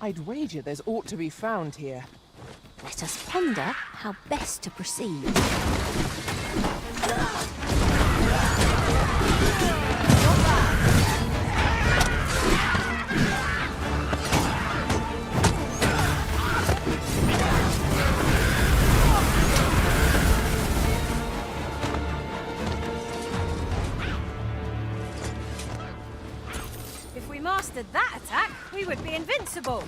I'd wager there's aught to be found here. Let us ponder how best to proceed. mastered that attack, we would be invincible.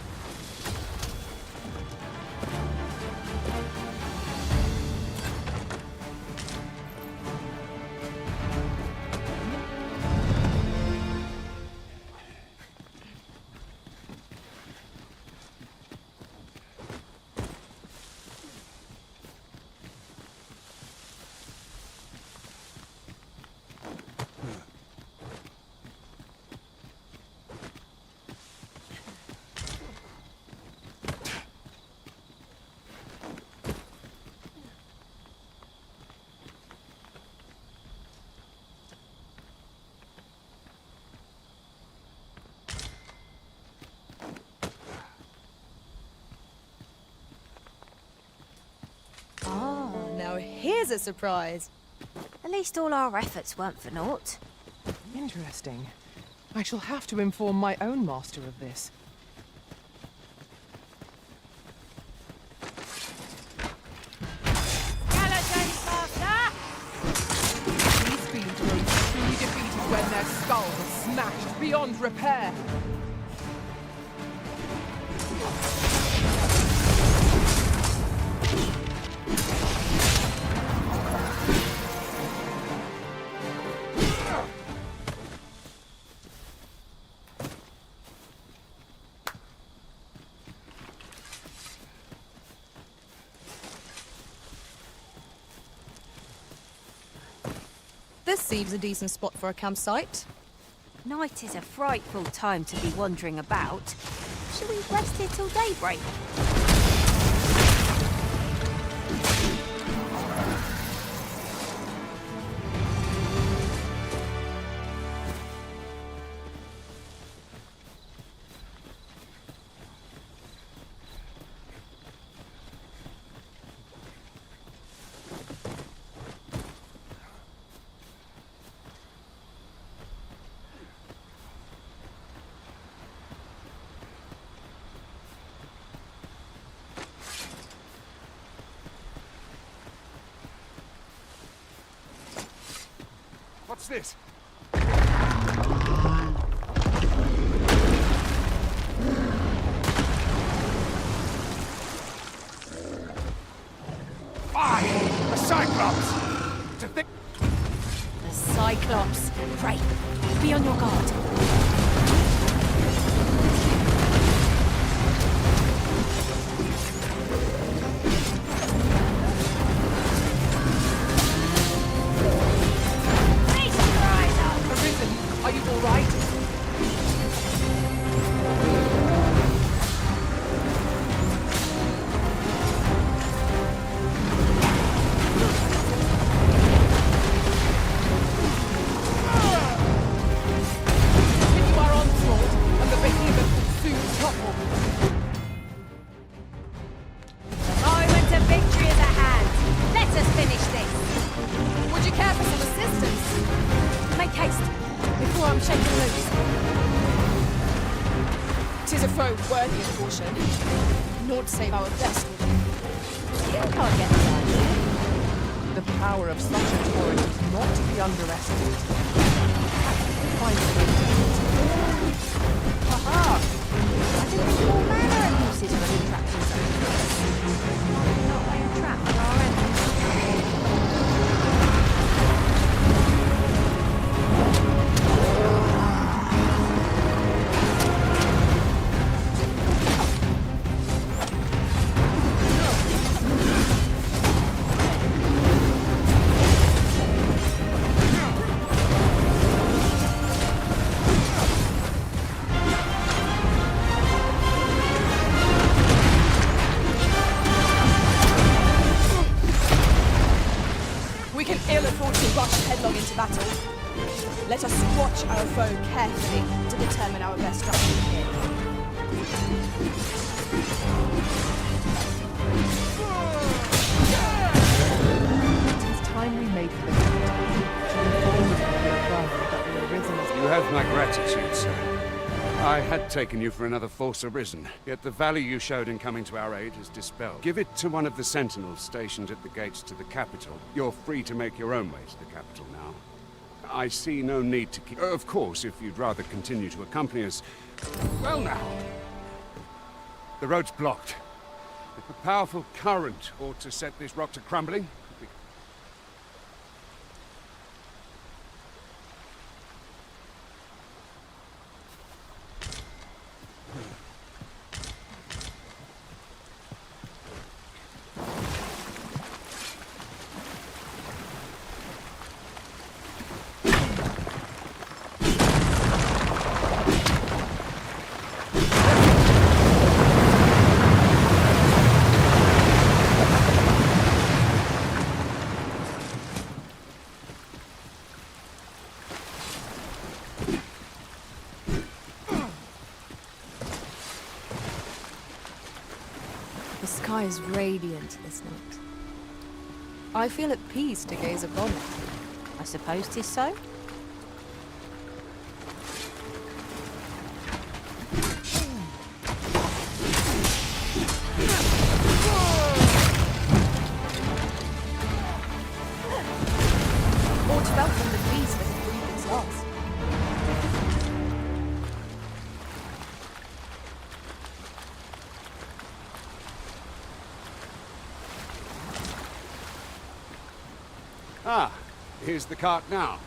Now here's a surprise. At least all our efforts weren't for naught. Interesting. I shall have to inform my own master of this. Skeletons, Master! These fiends were only truly defeated when their skulls are smashed beyond repair. This seems a decent spot for a campsite. Night is a frightful time to be wandering about. Shall we rest here till daybreak? What's this? A Cyclops! To think... The Cyclops. Pray, be on your guard. Are you all right? Continue our onslaught, and the behemoth will soon topple. The moment of victory is at hand. Let us finish this. Would you care for some assistance? Make haste. Before I'm shaken loose. 'Tis a foe worthy of caution. Naught save our best. You can't get the idea. The power of such a torrent is not to be underestimated. Find a way to it. Aha! I can think of all manner of uses for the traps and such. Not laying traps for our enemies. We can ill afford to rush headlong into battle. Let us watch our foe carefully to determine our best strategy here. It is time we made for the capital. You have my gratitude, sir. I had taken you for another Force Arisen, yet the value you showed in coming to our aid is dispelled. Give it to one of the sentinels stationed at the gates to the capital. You're free to make your own way to the capital now. I see no need to keep... Of course, if you'd rather continue to accompany us... Well now. The road's blocked. A powerful current ought to set this rock to crumbling. The sky is radiant this night. I feel at peace to gaze upon it. I suppose 'tis so. Aught welcome the beast that had breathed its last. Ah, here's the cart now.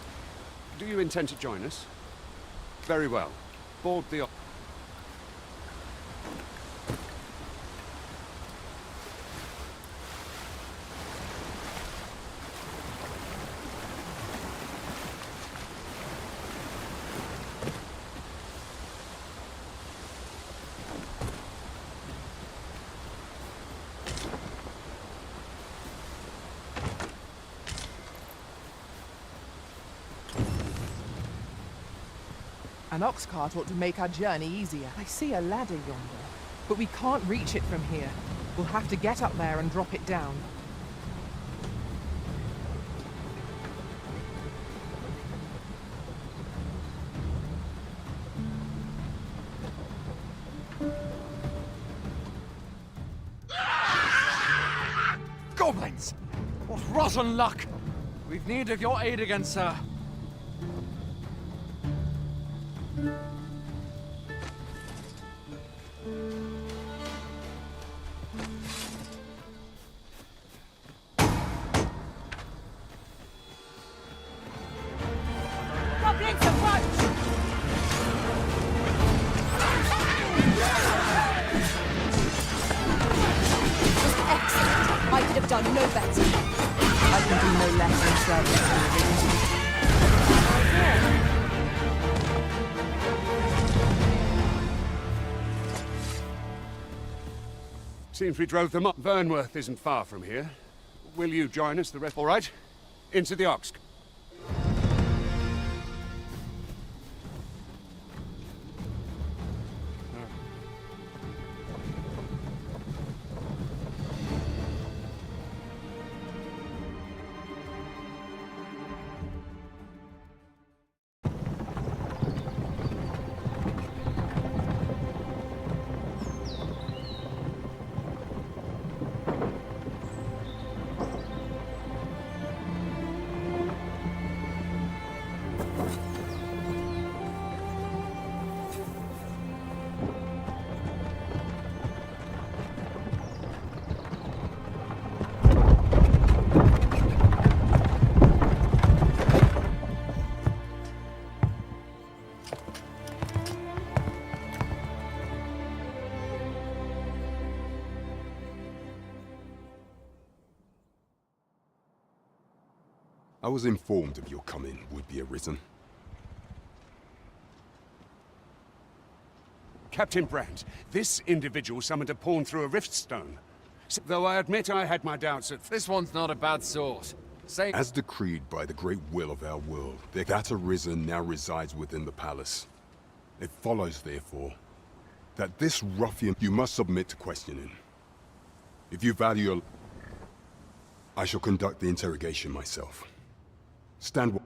Do you intend to join us? Very well. Board the... An ox cart ought to make our journey easier. I see a ladder yonder, but we can't reach it from here. We'll have to get up there and drop it down. Goblins! What rotten luck! We've need of your aid again, sir. Goblins approach! Excellent. I could have done no better. I can do no less than service to the victim. Seems we drove them up. Vernworth isn't far from here. Will you join us the rest? All right. Into the ox. I was informed of your coming, would-be Arisen. Captain Brandt, this individual summoned a pawn through a rift stone. Though I admit I had my doubts at... This one's not a bad sort. Say... As decreed by the great will of our world, that Arisen now resides within the palace. It follows, therefore, that this ruffian you must submit to questioning. If you value your... I shall conduct the interrogation myself. Stand...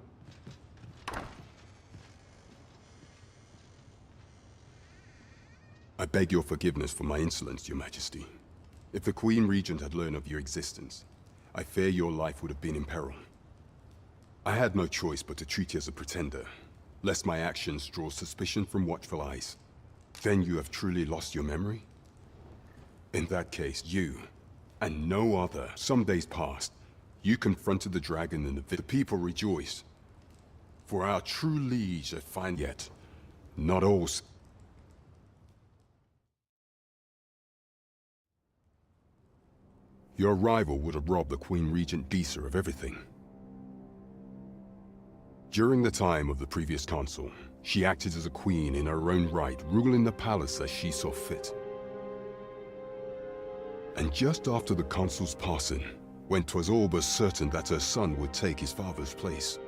I beg your forgiveness for my insolence, Your Majesty. If the Queen Regent had learned of your existence, I fear your life would have been in peril. I had no choice but to treat you as a pretender, lest my actions draw suspicion from watchful eyes. Then you have truly lost your memory? In that case, you, and no other. Some days passed. You confronted the dragon and the people rejoiced. For our true liege have found yet. Not all. Your rival would have robbed the Queen Regent Disa of everything. During the time of the previous consul, she acted as a queen in her own right, ruling the palace as she saw fit. And just after the consul's passing, when 'twas all but certain that her son would take his father's place,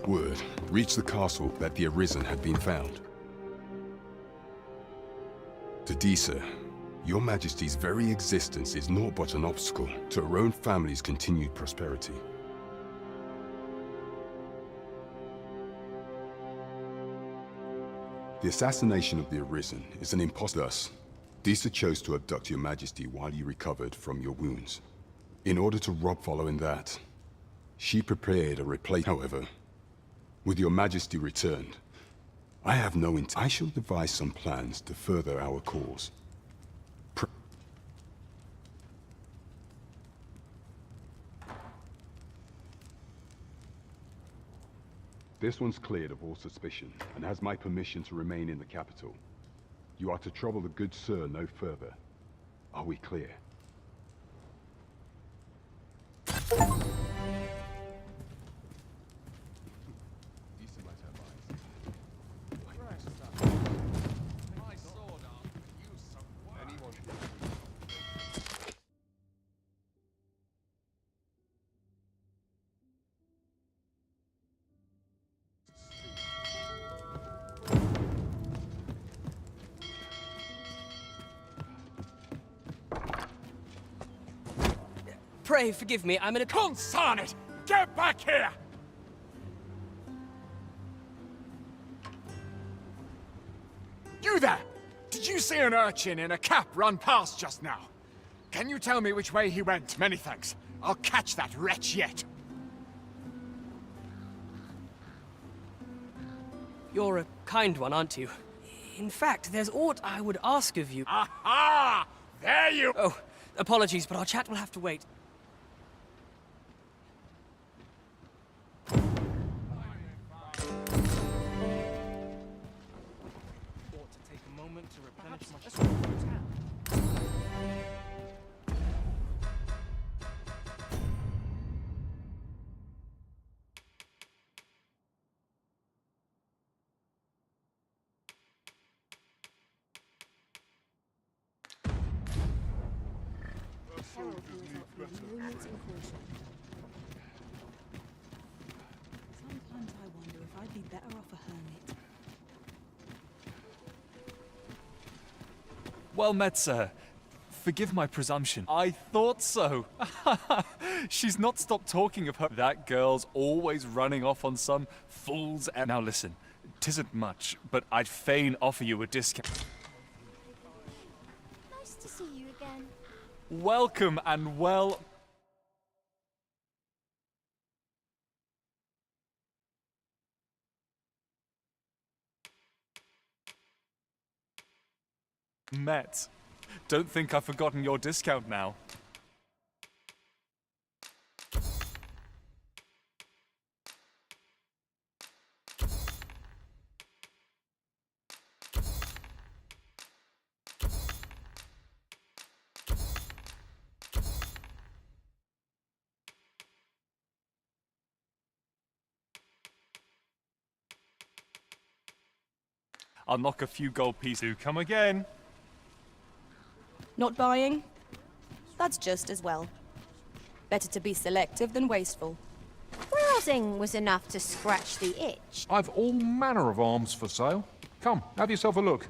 word reached the castle that the Arisen had been found. To Disa, your Majesty's very existence is naught but an obstacle to her own family's continued prosperity. The assassination of the Arisen is an impostor. Thus, Disa chose to abduct your Majesty while you recovered from your wounds. In order to rob following that, she prepared a replacement. However, with your Majesty returned, I have no intent. I shall devise some plans to further our cause. This one's cleared of all suspicion, and has my permission to remain in the capital. You are to trouble the good sir no further. Are we clear? Pray forgive me, I'm in a— Consign it! Get back here! You there! Did you see an urchin in a cap run past just now? Can you tell me which way he went? Many thanks. I'll catch that wretch yet. You're a kind one, aren't you? In fact, there's aught I would ask of you. Aha! There you— Oh, apologies, but our chat will have to wait. Sometimes I wonder if I'd be better off a hermit. Well met, sir. Forgive my presumption. I thought so. She's not stopped talking of her. That girl's always running off on some fool's errand. Now listen, 'tisn't much, but I'd fain offer you a discount. Nice to see you again. Welcome and well... met. Don't think I've forgotten your discount now. I'll knock a few gold pieces. Do come again. Not buying? That's just as well. Better to be selective than wasteful. Browsing was enough to scratch the itch. I've all manner of arms for sale. Come, have yourself a look.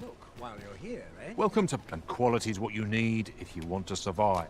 a look while you're here, eh? Welcome to... And quality's what you need if you want to survive.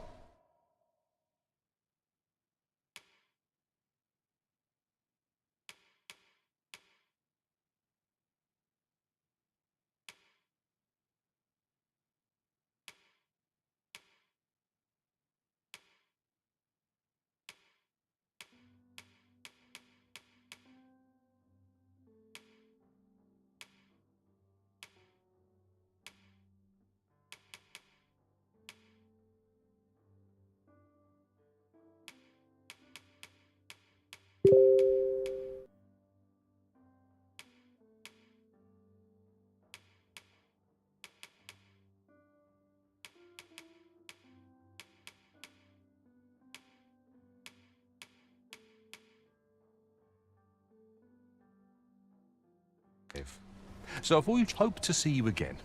So I've always hoped to see you again.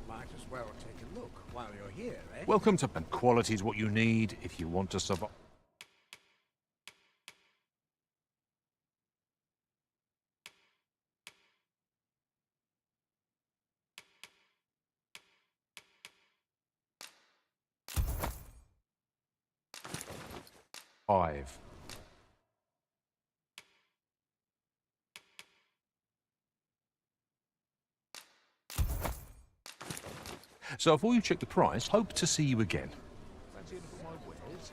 Might as well take a look while you're here, eh? Welcome to... And quality's what you need if you want to survive. Five. So I've already checked the price. Hope to see you again. Fancy anything my wares?